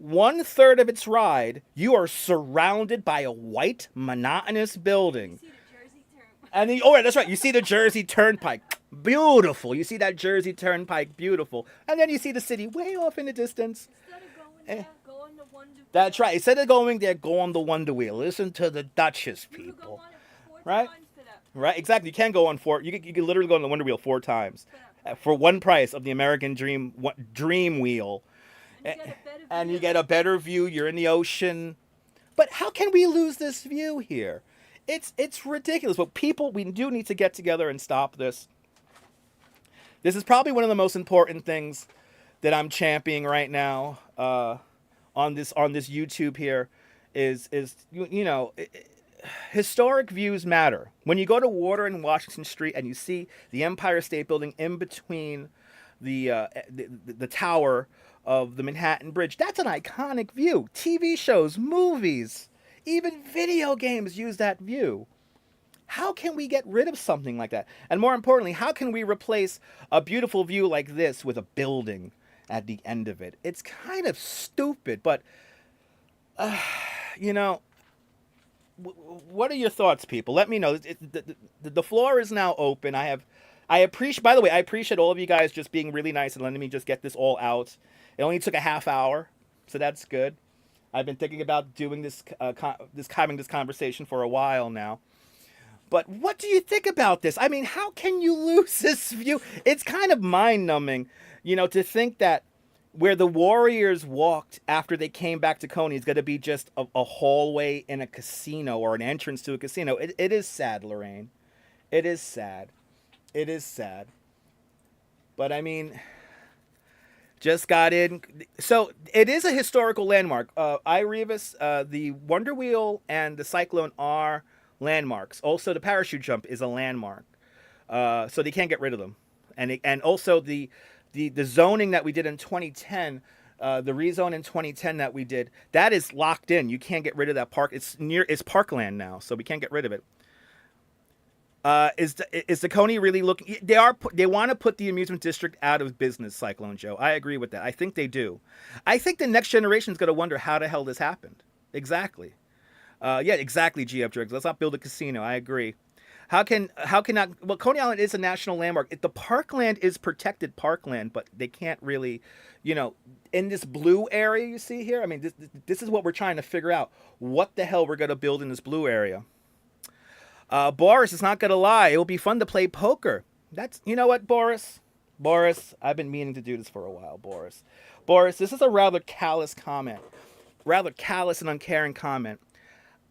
1/3 of its ride, you are surrounded by a white, monotonous building. You see the Jersey Turnpike. That's right. You see the Jersey Turnpike. Beautiful. You see that Jersey Turnpike. Beautiful. And then you see the city way off in the distance. Instead of going there, go on the Wonder Wheel. That's right. Instead of going there, go on the Wonder Wheel. Listen to the Duchess people. You can go on it 4 right? times for that. Right, exactly. You can go on 4. You can literally go on the Wonder Wheel 4 times. For one price of the American Dream Wheel. And you get a better view. You're in the ocean. But how can we lose this view here? It's ridiculous. But people, we do need to get together and stop this. This is probably one of the most important things that I'm championing right now on this YouTube here is historic views matter. When you go to Water and Washington Street and you see the Empire State Building in between the tower of the Manhattan Bridge, that's an iconic view. TV shows, movies, even video games use that view. How can we get rid of something like that? And more importantly, how can we replace a beautiful view like this with a building at the end of it? It's kind of stupid, but what are your thoughts, people? Let me know. The floor is now open. I appreciate all of you guys just being really nice and letting me just get this all out. It only took a half hour, so that's good. I've been thinking about doing having this conversation for a while now. But what do you think about this? I mean, how can you lose this view? It's kind of mind-numbing, to think that where the Warriors walked after they came back to Coney is going to be just a hallway in a casino or an entrance to a casino. It is sad, Lorraine. It is sad. It is sad. But I mean, just got in. So it is a historical landmark. Revis, the Wonder Wheel and the Cyclone are landmarks. Also, the parachute jump is a landmark. So they can't get rid of them. And also the zoning that we did in 2010, the rezone in 2010 that we did, that is locked in. You can't get rid of that park. It's parkland now, so we can't get rid of it. Is the Coney really looking? They want to put the amusement district out of business, Cyclone Joe. I agree with that. I think they do. I think the next generation is going to wonder how the hell this happened. Exactly. Exactly, GF Driggs. Let's not build a casino. I agree. How can not? Well, Coney Island is a national landmark. The parkland is protected parkland, but they can't really, in this blue area you see here. I mean, this is what we're trying to figure out. What the hell we're going to build in this blue area? Boris is not gonna lie. It will be fun to play poker. That's, you know what, Boris? Boris, I've been meaning to do this for a while, Boris. Boris, this is a rather callous comment. Rather callous and uncaring comment.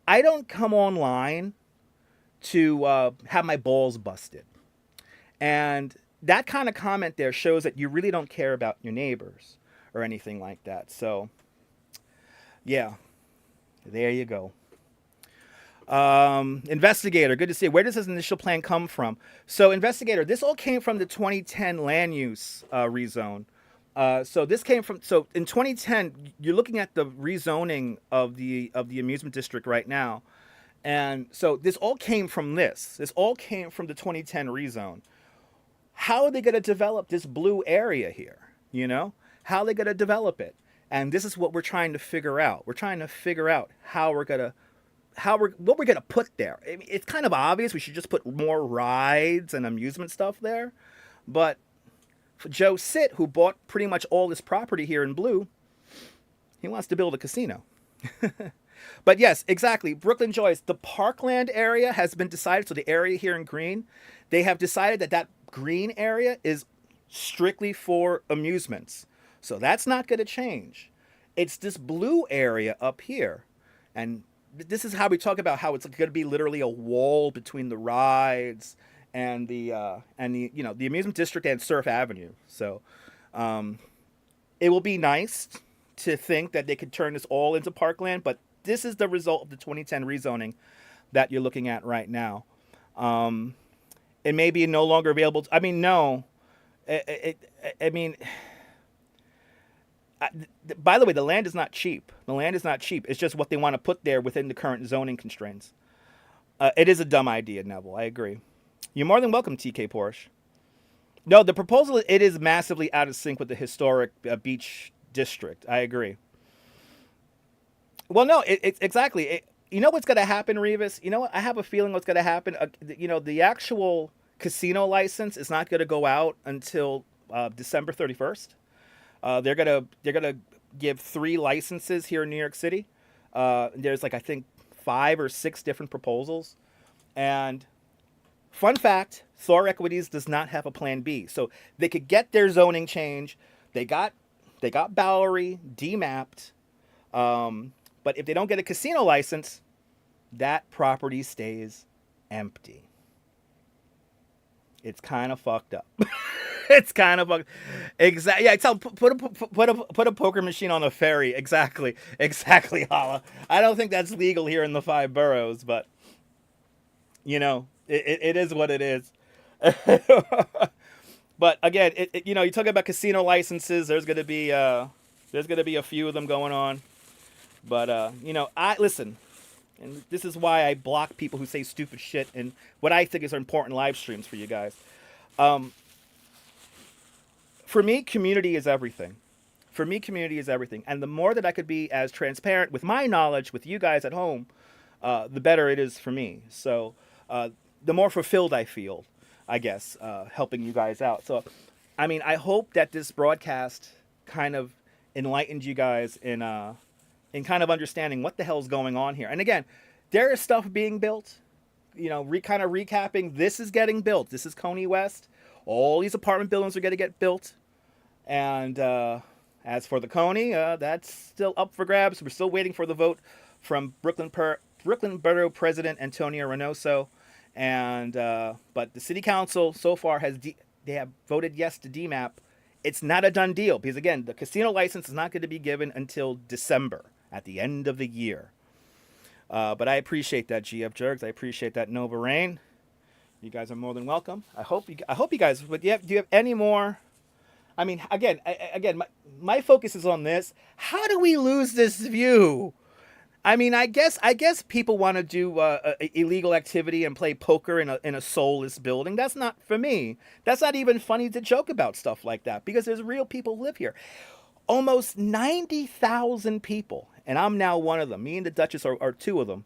I don't come online to have my balls busted. And that kind of comment there shows that you really don't care about your neighbors or anything like that. So, yeah, there you go. Investigator, good to see you. Where does this initial plan come from? So, investigator, this all came from the 2010 land use rezone. So this came from, so in 2010, you're looking at the rezoning of the amusement district right now. And so this all came from this. This all came from the 2010 rezone. How are they going to develop this blue area here? You know, how are they going to develop it? And this is what we're trying to figure out. We're trying to figure out how we're going to, what we're going to put there. I mean, it's kind of obvious. We should just put more rides and amusement stuff there. But for Joe Sitt, who bought pretty much all this property here in blue, he wants to build a casino. But yes, exactly. Brooklyn Joyce, the Parkland area has been decided. So the area here in green, they have decided that that green area is strictly for amusements. So that's not going to change. It's this blue area up here. And this is how we talk about how it's going to be literally a wall between the rides and the you know, the amusement district and Surf Avenue. So it will be nice to think that they could turn this all into parkland, but this is the result of the 2010 rezoning that you're looking at right now. It may be no longer available. I mean, no. I mean, by the way, the land is not cheap. The land is not cheap. It's just what they want to put there within the current zoning constraints. It is a dumb idea, Neville. I agree. You're more than welcome, TK Porsche. No, the proposal, it is massively out of sync with the historic beach district. I agree. Well, no, it's exactly. You know what's going to happen, Revis? You know what? I have a feeling what's going to happen. You know, the actual casino license is not going to go out until December 31st. They're gonna give 3 licenses here in New York City. There's like, I think 5 or 6 different proposals. And fun fact, Thor Equities does not have a plan B. So they could get their zoning change. They got Bowery demapped. But if they don't get a casino license, that property stays empty. It's kind of fucked up. It's kind of fucked. Exactly. Yeah. Put a poker machine on a ferry. Exactly. Holla. I don't think that's legal here in the 5 boroughs, but you know, it is what it is. But again, you know, you talk about casino licenses. There's gonna be a few of them going on. But you know, listen, and this is why I block people who say stupid shit and what I think is important live streams for you guys. For me, community is everything. And the more that I could be as transparent with my knowledge with you guys at home, the better it is for me. So the more fulfilled I feel, I guess, helping you guys out. So, I mean, I hope that this broadcast kind of enlightened you guys in kind of understanding what the hell's going on here. And again, there is stuff being built. You know, kind of recapping, this is getting built. This is Coney West. All these apartment buildings are going to get built. And as for the Coney, that's still up for grabs. We're still waiting for the vote from Brooklyn Borough President Antonio Reynoso. And but the city council so far they have voted yes to DMAP. It's not a done deal because, again, the casino license is not going to be given until December at the end of the year. But I appreciate that, GF Jerks. I appreciate that, Nova Rain. You guys are more than welcome. I hope you guys. But do you have any more? I mean, again, my focus is on this. How do we lose this view? I mean, I guess people want to do illegal activity and play poker in a soulless building. That's not for me. That's not even funny to joke about stuff like that because there's real people who live here. Almost 90,000 people, and I'm now one of them. Me and the Duchess are 2 of them,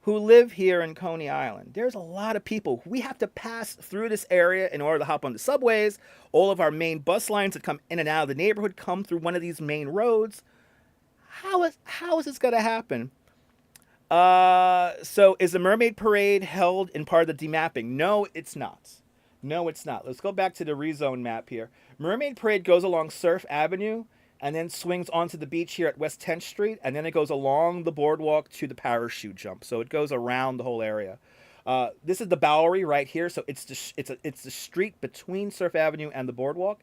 who live here in Coney Island. There's a lot of people. We have to pass through this area in order to hop on the subways. All of our main bus lines that come in and out of the neighborhood come through one of these main roads. How is this going to happen? So is the Mermaid Parade held in part of the demapping? No, it's not. No, it's not. Let's go back to the rezone map here. Mermaid Parade goes along Surf Avenue and then swings onto the beach here at West 10th Street, and then it goes along the boardwalk to the parachute jump. So it goes around the whole area. This is the Bowery right here, so it's the street between Surf Avenue and the boardwalk.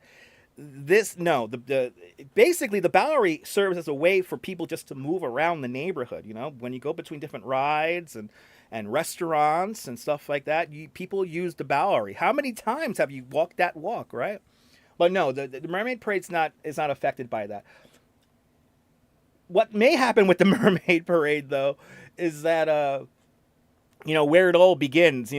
This no the basically the Bowery serves as a way for people just to move around the neighborhood. You know, when you go between different rides and restaurants and stuff like that, people use the Bowery. How many times have you walked that walk, right? But no, the Mermaid Parade's not is not affected by that. What may happen with the Mermaid Parade though is that where it all begins.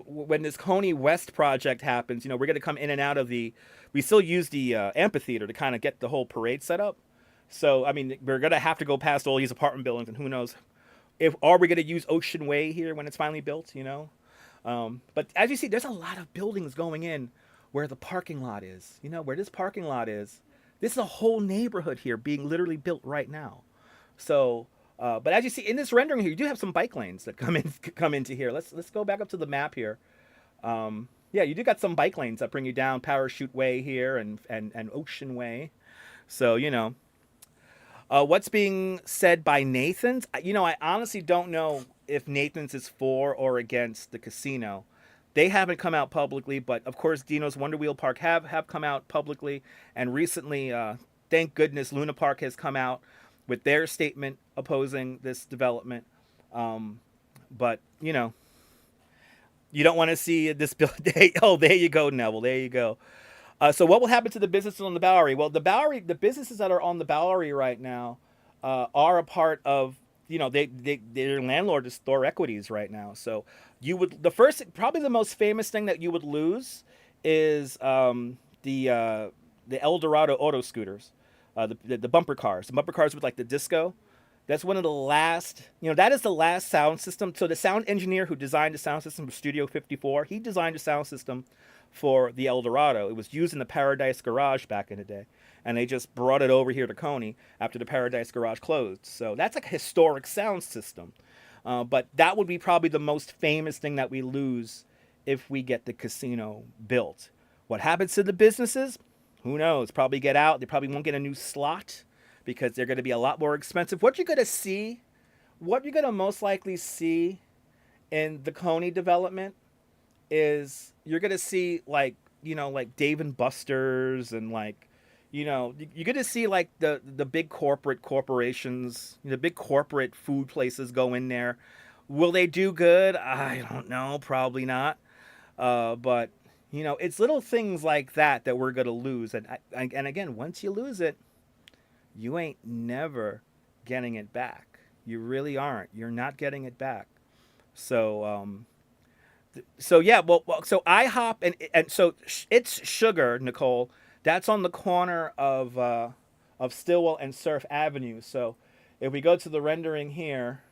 When this Coney West project happens, we're going to come in and out of the. We still use the amphitheater to kind of get the whole parade set up. So, I mean, we're going to have to go past all these apartment buildings, and who knows if are we going to use Ocean Way here when it's finally built. But as you see, there's a lot of buildings going in where the parking lot is. Where this parking lot is. This is a whole neighborhood here being literally built right now. So. But as you see in this rendering here, you do have some bike lanes that come into here. Let's go back up to the map here. Yeah, you do got some bike lanes that bring you down Parachute Way here and Ocean Way. So what's being said by Nathan's? I honestly don't know if Nathan's is for or against the casino. They haven't come out publicly, but of course Dino's Wonder Wheel Park have come out publicly, and recently, thank goodness, Luna Park has come out with their statement opposing this development. But, you don't want to see this building. Oh, there you go, Neville. There you go. So what will happen to the businesses on the Bowery? Well, the businesses that are on the Bowery right now are a part of, their landlord is Thor Equities right now. So probably the most famous thing that you would lose is the El Dorado auto scooters. The bumper cars with like the disco. That's one of the last, that is the last sound system. So the sound engineer who designed the sound system for Studio 54, he designed a sound system for the El Dorado. It was used in the Paradise Garage back in the day. And they just brought it over here to Coney after the Paradise Garage closed. So that's like a historic sound system. But that would be probably the most famous thing that we lose if we get the casino built. What happens to the businesses? Who knows? Probably get out. They probably won't get a new slot because they're going to be a lot more expensive. What you're going to most likely see in the Coney development is you're going to see like Dave and Buster's and you're going to see like the big corporations, the big corporate food places go in there. Will they do good? I don't know. Probably not. But it's little things like that we're going to lose. And again, once you lose it, you ain't never getting it back. You really aren't. You're not getting it back. So, yeah, so IHOP and so it's Sugar, Nicole. That's on the corner of Stillwell and Surf Avenue. So if we go to the rendering here,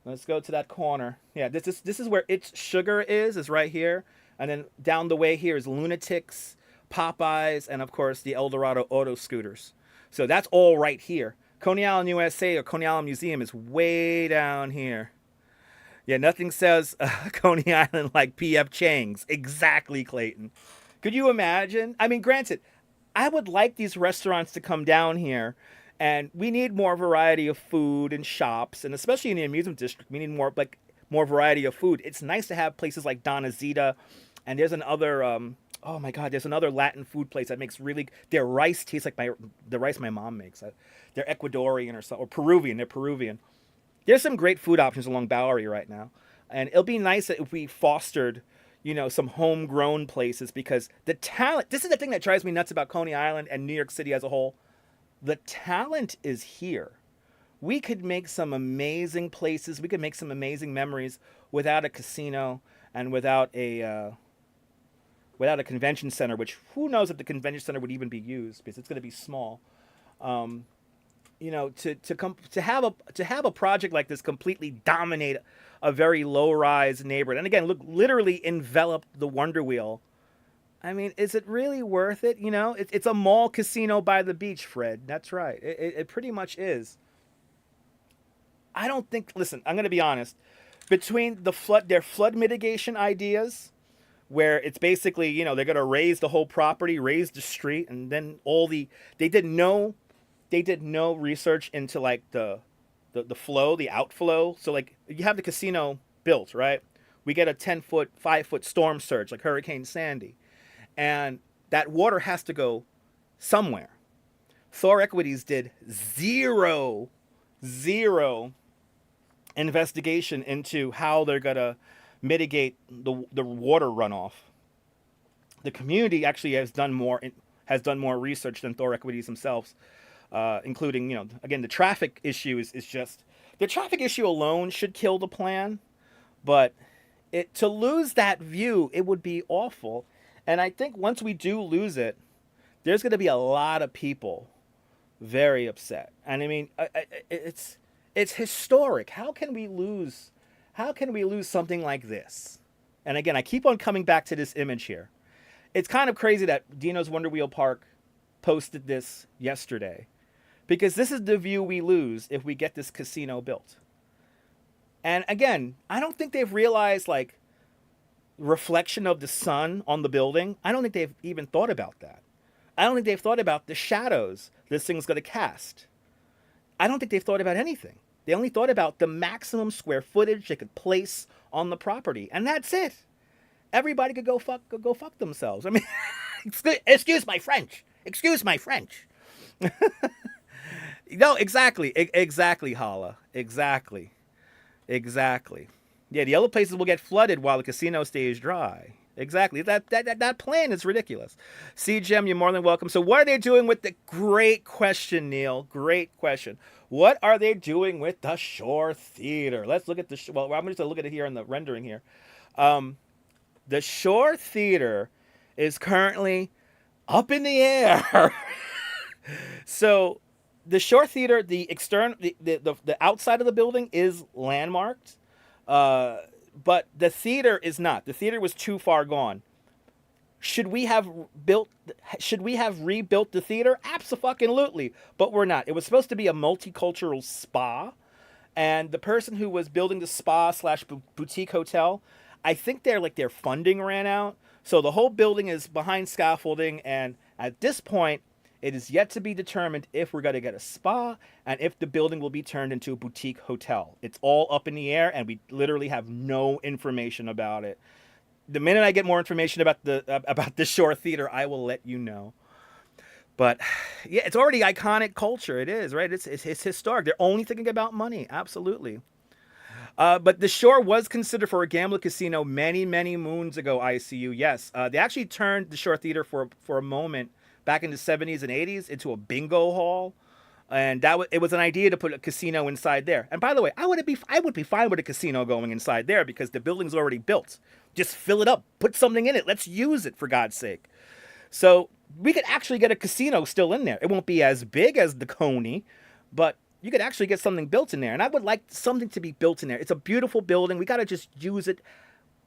let's go to that corner. Yeah, this is where It's Sugar is right here. And then down the way here is Lunatics, Popeyes, and of course the El Dorado Auto Scooters. So that's all right here. Coney Island, USA, or Coney Island Museum is way down here. Yeah, nothing says Coney Island like P.F. Chang's. Exactly, Clayton. Could you imagine? I mean, granted, I would like these restaurants to come down here, and we need more variety of food and shops, and especially in the amusement district, we need more variety of food. It's nice to have places like Donna Zita, and there's another oh my God, there's another Latin food place that makes their rice tastes like the rice my mom makes. They're Ecuadorian or Peruvian. They're Peruvian. There's some great food options along Bowery right now, and it'll be nice if we fostered, some homegrown places, because the talent. This is the thing that drives me nuts about Coney Island and New York City as a whole. The talent is here. We could make some amazing places. We could make some amazing memories without a casino and without a convention center, which who knows if the convention center would even be used because it's going to be small. To have a project like this completely dominate a very low-rise neighborhood, and again, look, literally envelop the Wonder Wheel. I mean, is it really worth it? It's a mall casino by the beach, Fred. That's right. It pretty much is. I don't think. Listen, I'm going to be honest. Between their flood mitigation ideas, where it's basically, they're going to raise the whole property, raise the street, and then they did no research into like the flow, the outflow. So like you have the casino built, right? We get a 10-foot, 5-foot storm surge like Hurricane Sandy, and that water has to go somewhere. Thor Equities did zero investigation into how they're gonna mitigate the water runoff. The community actually has done more research than Thor Equities themselves, including, again, the traffic issue is just the traffic issue alone should kill the plan, but to lose that view, it would be awful. And I think once we do lose it, there's going to be a lot of people very upset. And I mean, it's historic. How can we lose something like this? And again, I keep on coming back to this image here. It's kind of crazy that Dino's Wonder Wheel Park posted this yesterday, because this is the view we lose if we get this casino built. And again, I don't think they've realized like reflection of the sun on the building. I don't think they've even thought about that. I don't think they've thought about the shadows this thing's going to cast. I don't think they've thought about anything. They only thought about the maximum square footage they could place on the property, and that's it. Everybody could go fuck themselves. I mean, excuse my French. Excuse my French. No, exactly, Hala. Exactly. Yeah, the other places will get flooded while the casino stays dry. Exactly. That plan is ridiculous. C-Gem, you're more than welcome. So what are they doing with the... Great question, Neil. Great question. What are they doing with the Shore Theater? Let's look at the... Well, I'm just going to look at it here in the rendering here. The Shore Theater is currently up in the air. So the Shore Theater, the outside of the building is landmarked. But the theater is not. The theater was too far gone. Should we have rebuilt the theater? Absolutely. But we're not. It was supposed to be a multicultural spa. And the person who was building the spa / boutique hotel, I think their funding ran out. So the whole building is behind scaffolding. And at this point, it is yet to be determined if we're going to get a spa and if the building will be turned into a boutique hotel. It's all up in the air, and we literally have no information about it. The minute I get more information about the Shore Theater, I will let you know. But yeah, it's already iconic culture. It is, right? It's historic. They're only thinking about money. Absolutely. But the Shore was considered for a gambling casino many, many moons ago, ICU. Yes. They actually turned the Shore Theater for a moment back in the 70s and 80s into a bingo hall. And it was an idea to put a casino inside there. And by the way, I would be fine with a casino going inside there because the building's already built. Just fill it up, put something in it. Let's use it, for God's sake. So we could actually get a casino still in there. It won't be as big as the Coney, but you could actually get something built in there. And I would like something to be built in there. It's a beautiful building. We got to just use it.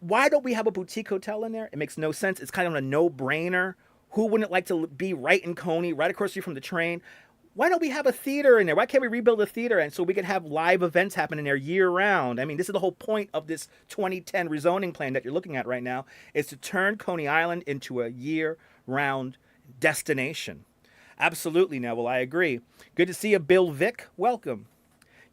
Why don't we have a boutique hotel in there? It makes no sense. It's kind of a no-brainer. Who wouldn't like to be right in Coney, right across the street from the train? Why don't we have a theater in there? Why can't we rebuild a theater and so we can have live events happen in there year round? I mean, this is the whole point of this 2010 rezoning plan that you're looking at right now, is to turn Coney Island into a year-round destination. Absolutely, Neville, I agree. Good to see you, Bill Vick. Welcome.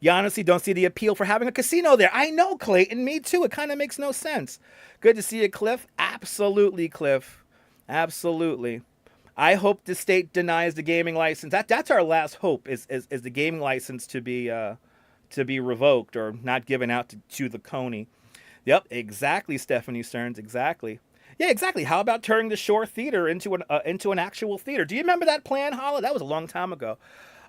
You honestly don't see the appeal for having a casino there. I know, Clayton. Me too. It kind of makes no sense. Good to see you, Cliff. Absolutely, Cliff. Absolutely. I hope the state denies the gaming license. That's our last hope is the gaming license to be revoked or not given out to the Coney. Yep, exactly, Stephanie Stearns, exactly. Yeah, exactly. How about turning the Shore Theater into an actual theater? Do you remember that plan, Holla? That was a long time ago.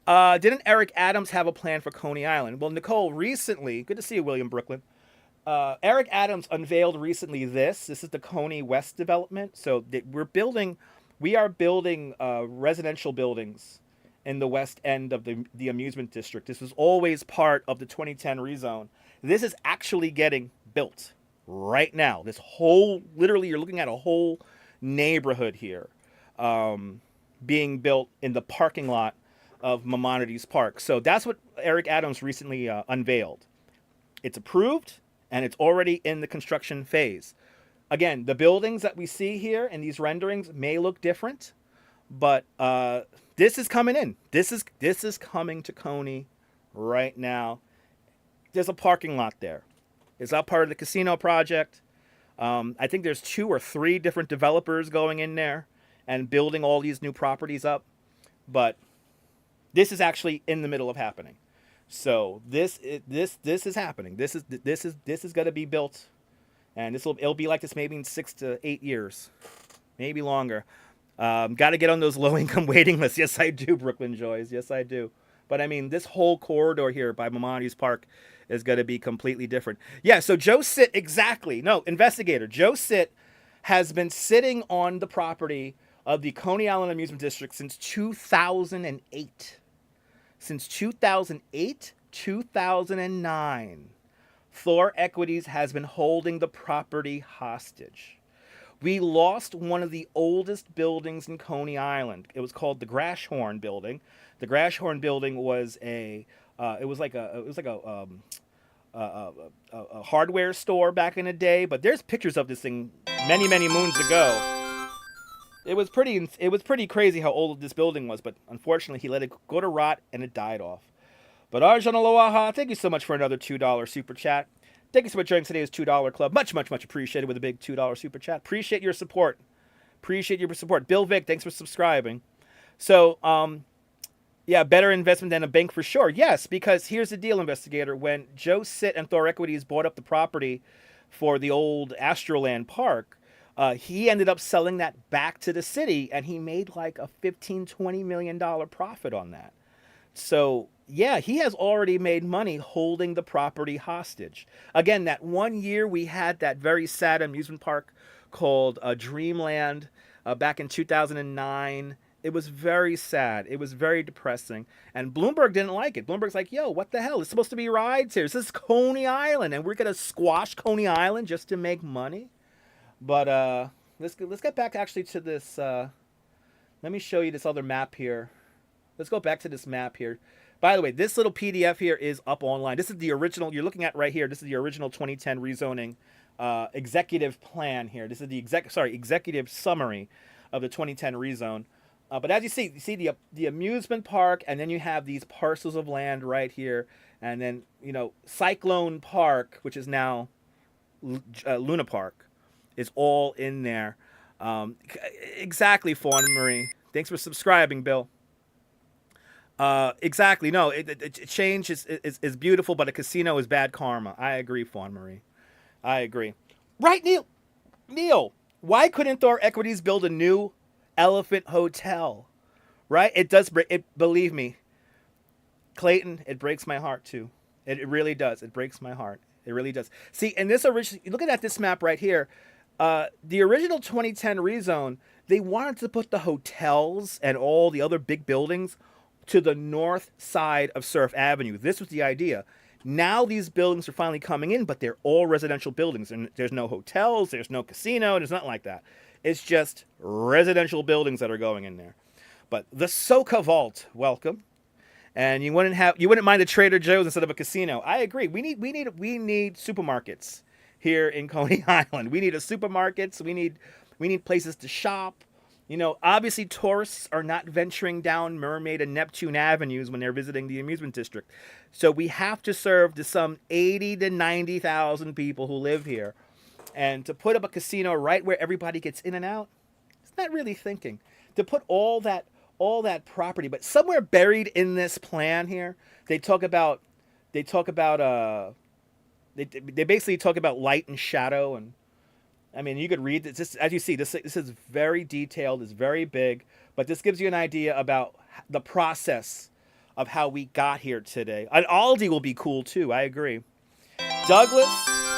Didn't Eric Adams have a plan for Coney Island? Well, Nicole, recently, good to see you, William Brooklyn. Eric Adams unveiled recently this. This is the Coney West development. So we are building residential buildings in the west end of the amusement district. This was always part of the 2010 rezone. This is actually getting built right now. Literally, you're looking at a whole neighborhood here being built in the parking lot of Maimonides Park. So that's what Eric Adams recently unveiled. It's approved, and it's already in the construction phase. Again, the buildings that we see here in these renderings may look different, but this is coming in. This is coming to Coney right now. There's a parking lot there. It's not part of the casino project. I think there's 2 or 3 different developers going in there and building all these new properties up, but this is actually in the middle of happening. So this is happening. This is going to be built, and it'll be like this maybe in 6 to 8 years, maybe longer. Got to get on those low-income waiting lists. Yes, I do, Brooklyn Joys. Yes, I do. But I mean, this whole corridor here by Maimonides Park is going to be completely different. Yeah, so Joe Sitt, investigator Joe Sitt has been sitting on the property of the Coney Island Amusement District since 2008. Since 2008, 2009, FOR Equities has been holding the property hostage. We lost one of the oldest buildings in Coney Island. It was called the Grashhorn Building. The Grashhorn Building was a hardware store back in the day. But there's pictures of this thing many moons ago. It was pretty crazy how old this building was. But unfortunately, he let it go to rot and it died off. But Arjun Aloha, thank you so much for another $2 super chat. Thank you so much for joining today's $2 club. Much appreciated with a big $2 super chat. Appreciate your support. Bill Vick, thanks for subscribing. So, yeah, better investment than a bank for sure. Yes, because here's the deal, investigator. When Joe Sitt and FOR Equities bought up the property for the old Astroland Park, he ended up selling that back to the city, and he made like a $15-20 million profit on that. So, yeah, he has already made money holding the property hostage. Again, that one year we had that very sad amusement park called Dreamland back in 2009. It was very sad. It was very depressing. And Bloomberg didn't like it. Bloomberg's like, yo, what the hell? It's supposed to be rides here. This is Coney Island, and we're going to squash Coney Island just to make money? But let's get back actually to this. Let me show you this other map here. Let's go back to this map here. By the way, this little PDF here is up online. This is the original, you're looking at right here. This is the original 2010 rezoning executive plan here. This is the executive summary of the 2010 rezone. But as you see the amusement park, and then you have these parcels of land right here. And then, Cyclone Park, which is now Luna Park, is all in there. Exactly, Fawn Marie. Thanks for subscribing, Bill. Exactly. No, change is beautiful, but a casino is bad karma. I agree, Fawn Marie. I agree. Right, Neil, why couldn't FOR Equities build a new Elephant Hotel? Right? It does. Believe me, Clayton, it breaks my heart too. It really does. It breaks my heart. It really does. See, in this looking at this map right here, the original 2010 rezone, they wanted to put the hotels and all the other big buildings to the north side of Surf Avenue. This was the idea. Now these buildings are finally coming in, but they're all residential buildings. And there's no hotels, there's no casino, there's nothing like that. It's just residential buildings that are going in there. But the Soca Vault, welcome. And you wouldn't mind a Trader Joe's instead of a casino. I agree. We need supermarkets here in Coney Island. We need supermarkets. We need places to shop. Obviously tourists are not venturing down Mermaid and Neptune Avenues when they're visiting the amusement district. So we have to serve to some 80 to 90,000 people who live here. And to put up a casino right where everybody gets in and out, it's not really thinking. To put all that property, but somewhere buried in this plan here, they basically talk about light and shadow. And I mean, you could read this. As you see, this is very detailed. It's very big, but this gives you an idea about the process of how we got here today. An Aldi will be cool too. I agree. Douglas,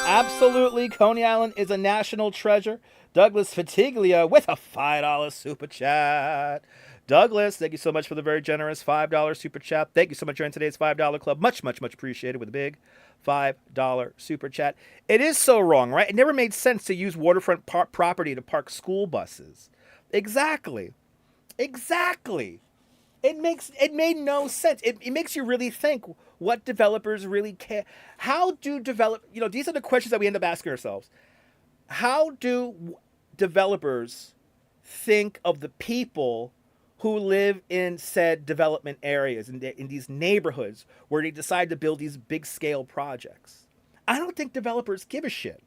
absolutely. Coney Island is a national treasure. Douglas Fatiglia with a $5 super chat. Douglas, thank you so much for the very generous $5 super chat. Thank you so much for joining today's $5 club. Much appreciated with a big $5 super chat. It is so wrong, right? It never made sense to use waterfront property to park school buses. Exactly. It made no sense. It makes you really think what developers really care. How do these are the questions that we end up asking ourselves. How do developers think of the people who live in said development areas, in these neighborhoods where they decide to build these big scale projects? I don't think developers give a shit.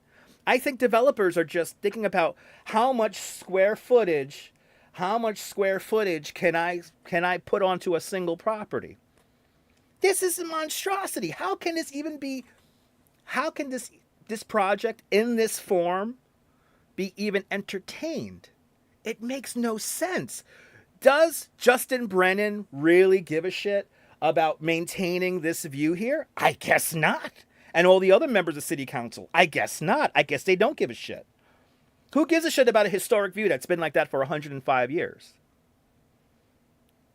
I think developers are just thinking about how much square footage can I put onto a single property? This is a monstrosity. How can this project in this form be even entertained? It makes no sense. Does Justin Brennan really give a shit about maintaining this view here? I guess not. And all the other members of city council? I guess not. I guess they don't give a shit. Who gives a shit about a historic view that's been like that for 105 years?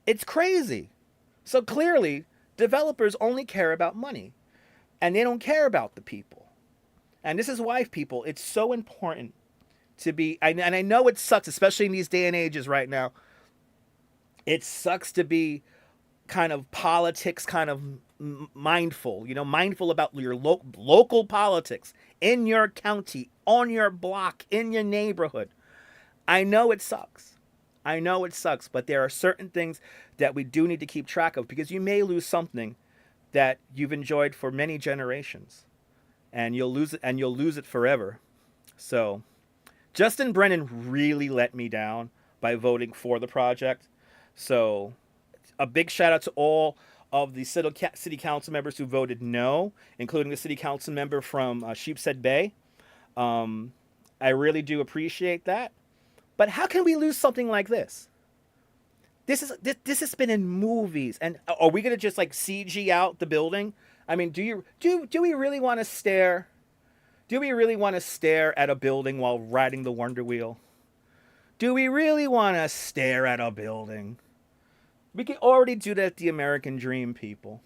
It's crazy. So clearly, developers only care about money, and they don't care about the people. And this is why, people, it's so important to be, and I know it sucks, especially in these day and ages right now. It sucks to be kind of politics, kind of mindful, mindful about your local politics in your county, on your block, in your neighborhood. I know it sucks. But there are certain things that we do need to keep track of, because you may lose something that you've enjoyed for many generations, and you'll lose it forever. So Justin Brennan really let me down by voting for the project. So a big shout out to all of the city council members who voted no, including the city council member from Sheepshead Bay. I really do appreciate that. But how can we lose something like this? This has been in movies, and are we gonna just like CG out the building? I mean, do we really want to stare? Do we really want to stare at a building while riding the Wonder Wheel? Do we really want to stare at a building? We could already do that at the American Dream, people.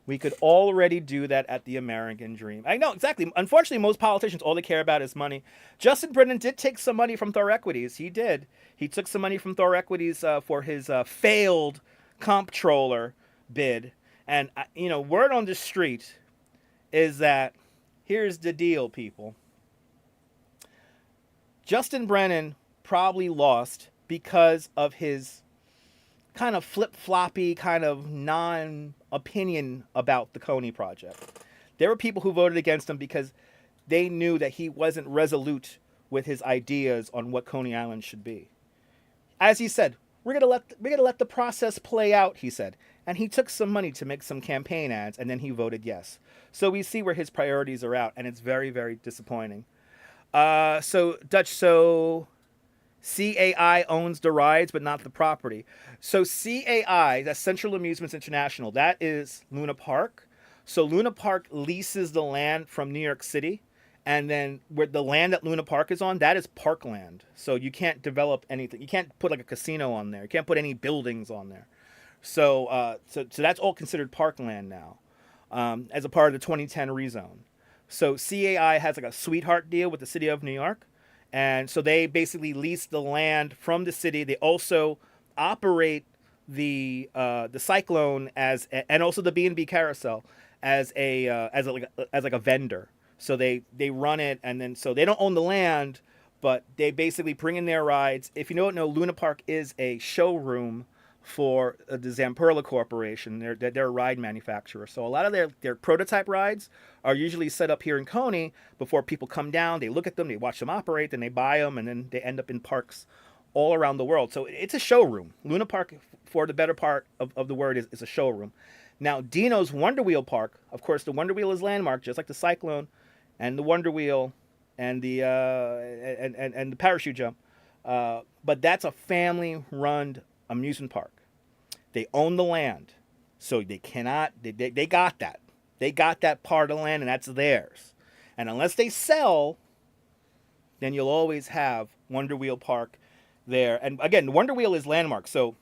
We could already do that at the American Dream. I know, exactly. Unfortunately, most politicians, all they care about is money. Justin Brennan did take some money from Thor Equities. He did. He took some money from Thor Equities for his failed comptroller bid. And, word on the street is that, here's the deal, people. Justin Brennan probably lost because of his kind of flip-floppy, kind of non-opinion about the Coney project. There were people who voted against him because they knew that he wasn't resolute with his ideas on what Coney Island should be. As he said, we're gonna let the process play out, he said. And he took some money to make some campaign ads, and then he voted yes. So we see where his priorities are out, and it's very, very disappointing. So CAI owns the rides, but not the property. So CAI, that's Central Amusements International, that is Luna Park. So Luna Park leases the land from New York City, and then where the land that Luna Park is on, that is parkland. So you can't develop anything. You can't put like a casino on there. You can't put any buildings on there. So that's all considered parkland now, as a part of the 2010 rezone. So CAI has like a sweetheart deal with the city of New York. And so they basically lease the land from the city. They also operate the Cyclone and also the B&B Carousel as a vendor. So they run it, and then so they don't own the land, but they basically bring in their rides. If you don't know, Luna Park is a showroom for the Zamperla Corporation. They're a ride manufacturer. So a lot of their prototype rides are usually set up here in Coney before people come down. They look at them, they watch them operate, then they buy them, and then they end up in parks all around the world. So it's a showroom. Luna Park, for the better part of the word, is a showroom. Now, Dino's Wonder Wheel Park, of course, the Wonder Wheel is landmark, just like the Cyclone and the Wonder Wheel and the and the parachute jump. But that's a family-run amusement park. They own the land, so they cannot. They got that. They got that part of the land, and that's theirs. And unless they sell, then you'll always have Wonder Wheel Park there. And again, Wonder Wheel is landmark. So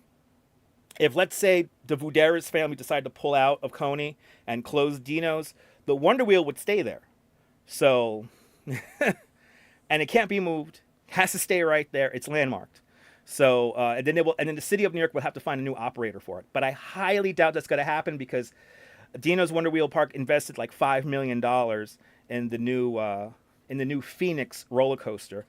if, let's say, the Vuderas family decided to pull out of Coney and close Dino's, the Wonder Wheel would stay there. So, and it can't be moved. It has to stay right there. It's landmarked. So and then the city of New York will have to find a new operator for it. But I highly doubt that's going to happen because Dino's Wonder Wheel Park invested like $5 million in the new Phoenix roller coaster.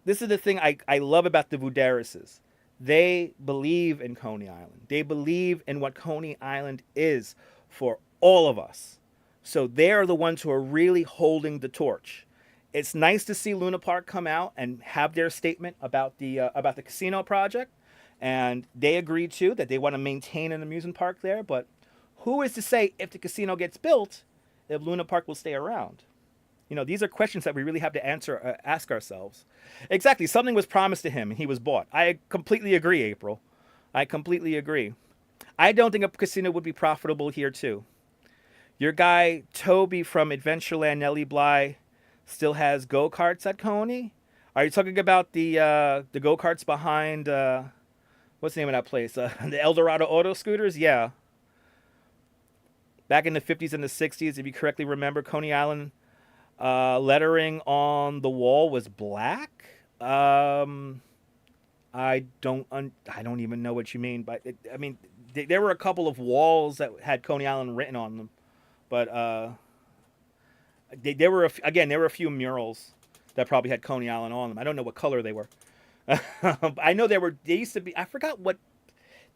This is the thing I love about the Vouderises. They believe in Coney Island. They believe in what Coney Island is for all of us. So they're the ones who are really holding the torch. It's nice to see Luna Park come out and have their statement about the casino project, and they agreed too that they want to maintain an amusement park there. But who is to say if the casino gets built, if Luna Park will stay around? You know, these are questions that we really have to ask ourselves. Exactly, something was promised to him and he was bought. I completely agree, April. I completely agree. I don't think a casino would be profitable here too. Your guy Toby from Adventureland, Nellie Bly, still has go-karts at Coney? Are you talking about the go-karts behind, what's the name of that place? The Eldorado Auto Scooters? Yeah. Back in the 50s and the 60s, if you correctly remember, Coney Island lettering on the wall was black. I don't even know what you mean. But there were a couple of walls that had Coney Island written on them. But there were a few murals that probably had Coney Island on them. I don't know what color they were. I know they used to be, I forgot what,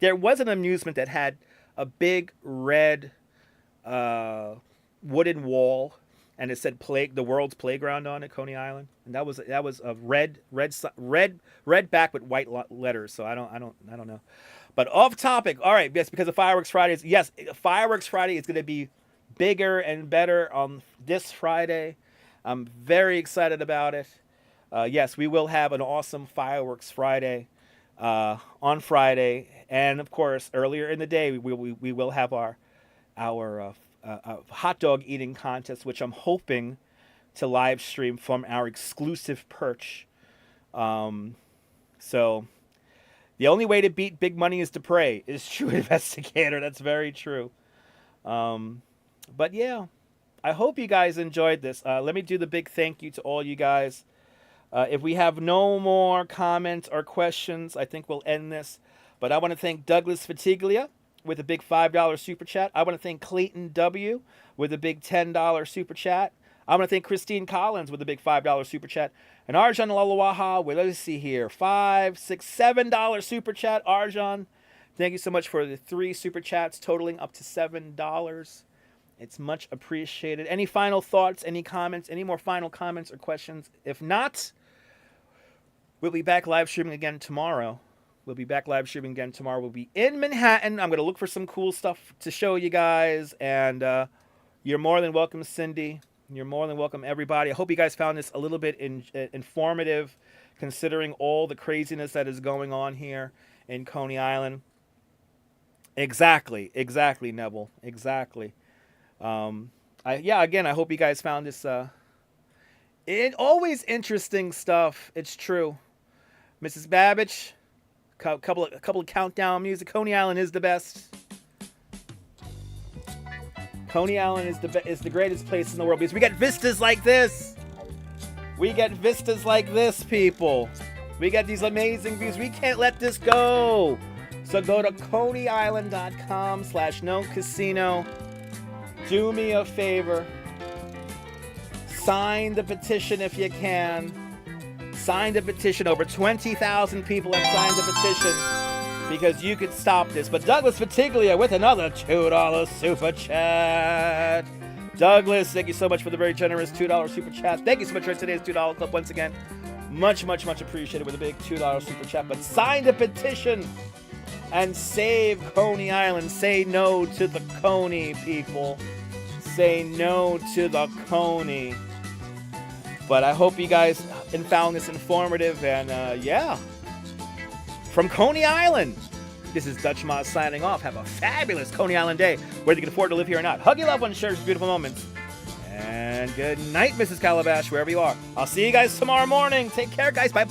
there was an amusement that had a big red wooden wall and it said the world's playground on it, Coney Island. And that was a red back with white letters. So I don't know. But off topic. All right. Yes, because of Fireworks Friday. Yes, Fireworks Friday is going to be bigger and better on this Friday. I'm very excited about it. Yes, we will have an awesome Fireworks Friday on Friday, and of course, earlier in the day, we will have our hot dog eating contest, which I'm hoping to live stream from our exclusive perch. So, the only way to beat big money is to pray. Is true, investigator. That's very true. But yeah, I hope you guys enjoyed this. Let me do the big thank you to all you guys. If we have no more comments or questions, I think we'll end this. But I want to thank Douglas Fatiglia with a big $5 super chat. I want to thank Clayton W. with a big $10 super chat. I want to thank Christine Collins with a big $5 super chat. And Arjan Lalawaha with, let's see here, $5, $6, $7 super chat. Arjan, thank you so much for the 3 super chats totaling up to $7. It's much appreciated. Any final thoughts, any comments, any more final comments or questions? If not, we'll be back live streaming again tomorrow. We'll be in Manhattan. I'm going to look for some cool stuff to show you guys. And you're more than welcome, Cindy. You're more than welcome, everybody. I hope you guys found this a little bit informative, considering all the craziness that is going on here in Coney Island. Exactly, Neville. Exactly. Again, I hope you guys found this always interesting stuff. It's true. Mrs. Babbage, couple of countdown music. Coney Island is the best. Coney Island is the greatest place in the world because we get vistas like this. People. We get these amazing views. We can't let this go. So go to coneyisland.com/no-casino. Do me a favor. Sign the petition if you can. Sign the petition. Over 20,000 people have signed the petition because you could stop this. But Douglas Fatiglia with another $2 super chat. Douglas, thank you so much for the very generous $2 super chat. Thank you so much for today's $2 club once again. Much appreciated with a big $2 super chat. But sign the petition and save Coney Island. Say no to the Coney, people. Say no to the Coney. But I hope you guys found this informative. And from Coney Island, this is Dutch Moz signing off. Have a fabulous Coney Island day, whether you can afford to live here or not. Hug your loved ones, share some beautiful moments. And good night, Mrs. Calabash, wherever you are. I'll see you guys tomorrow morning. Take care, guys. Bye.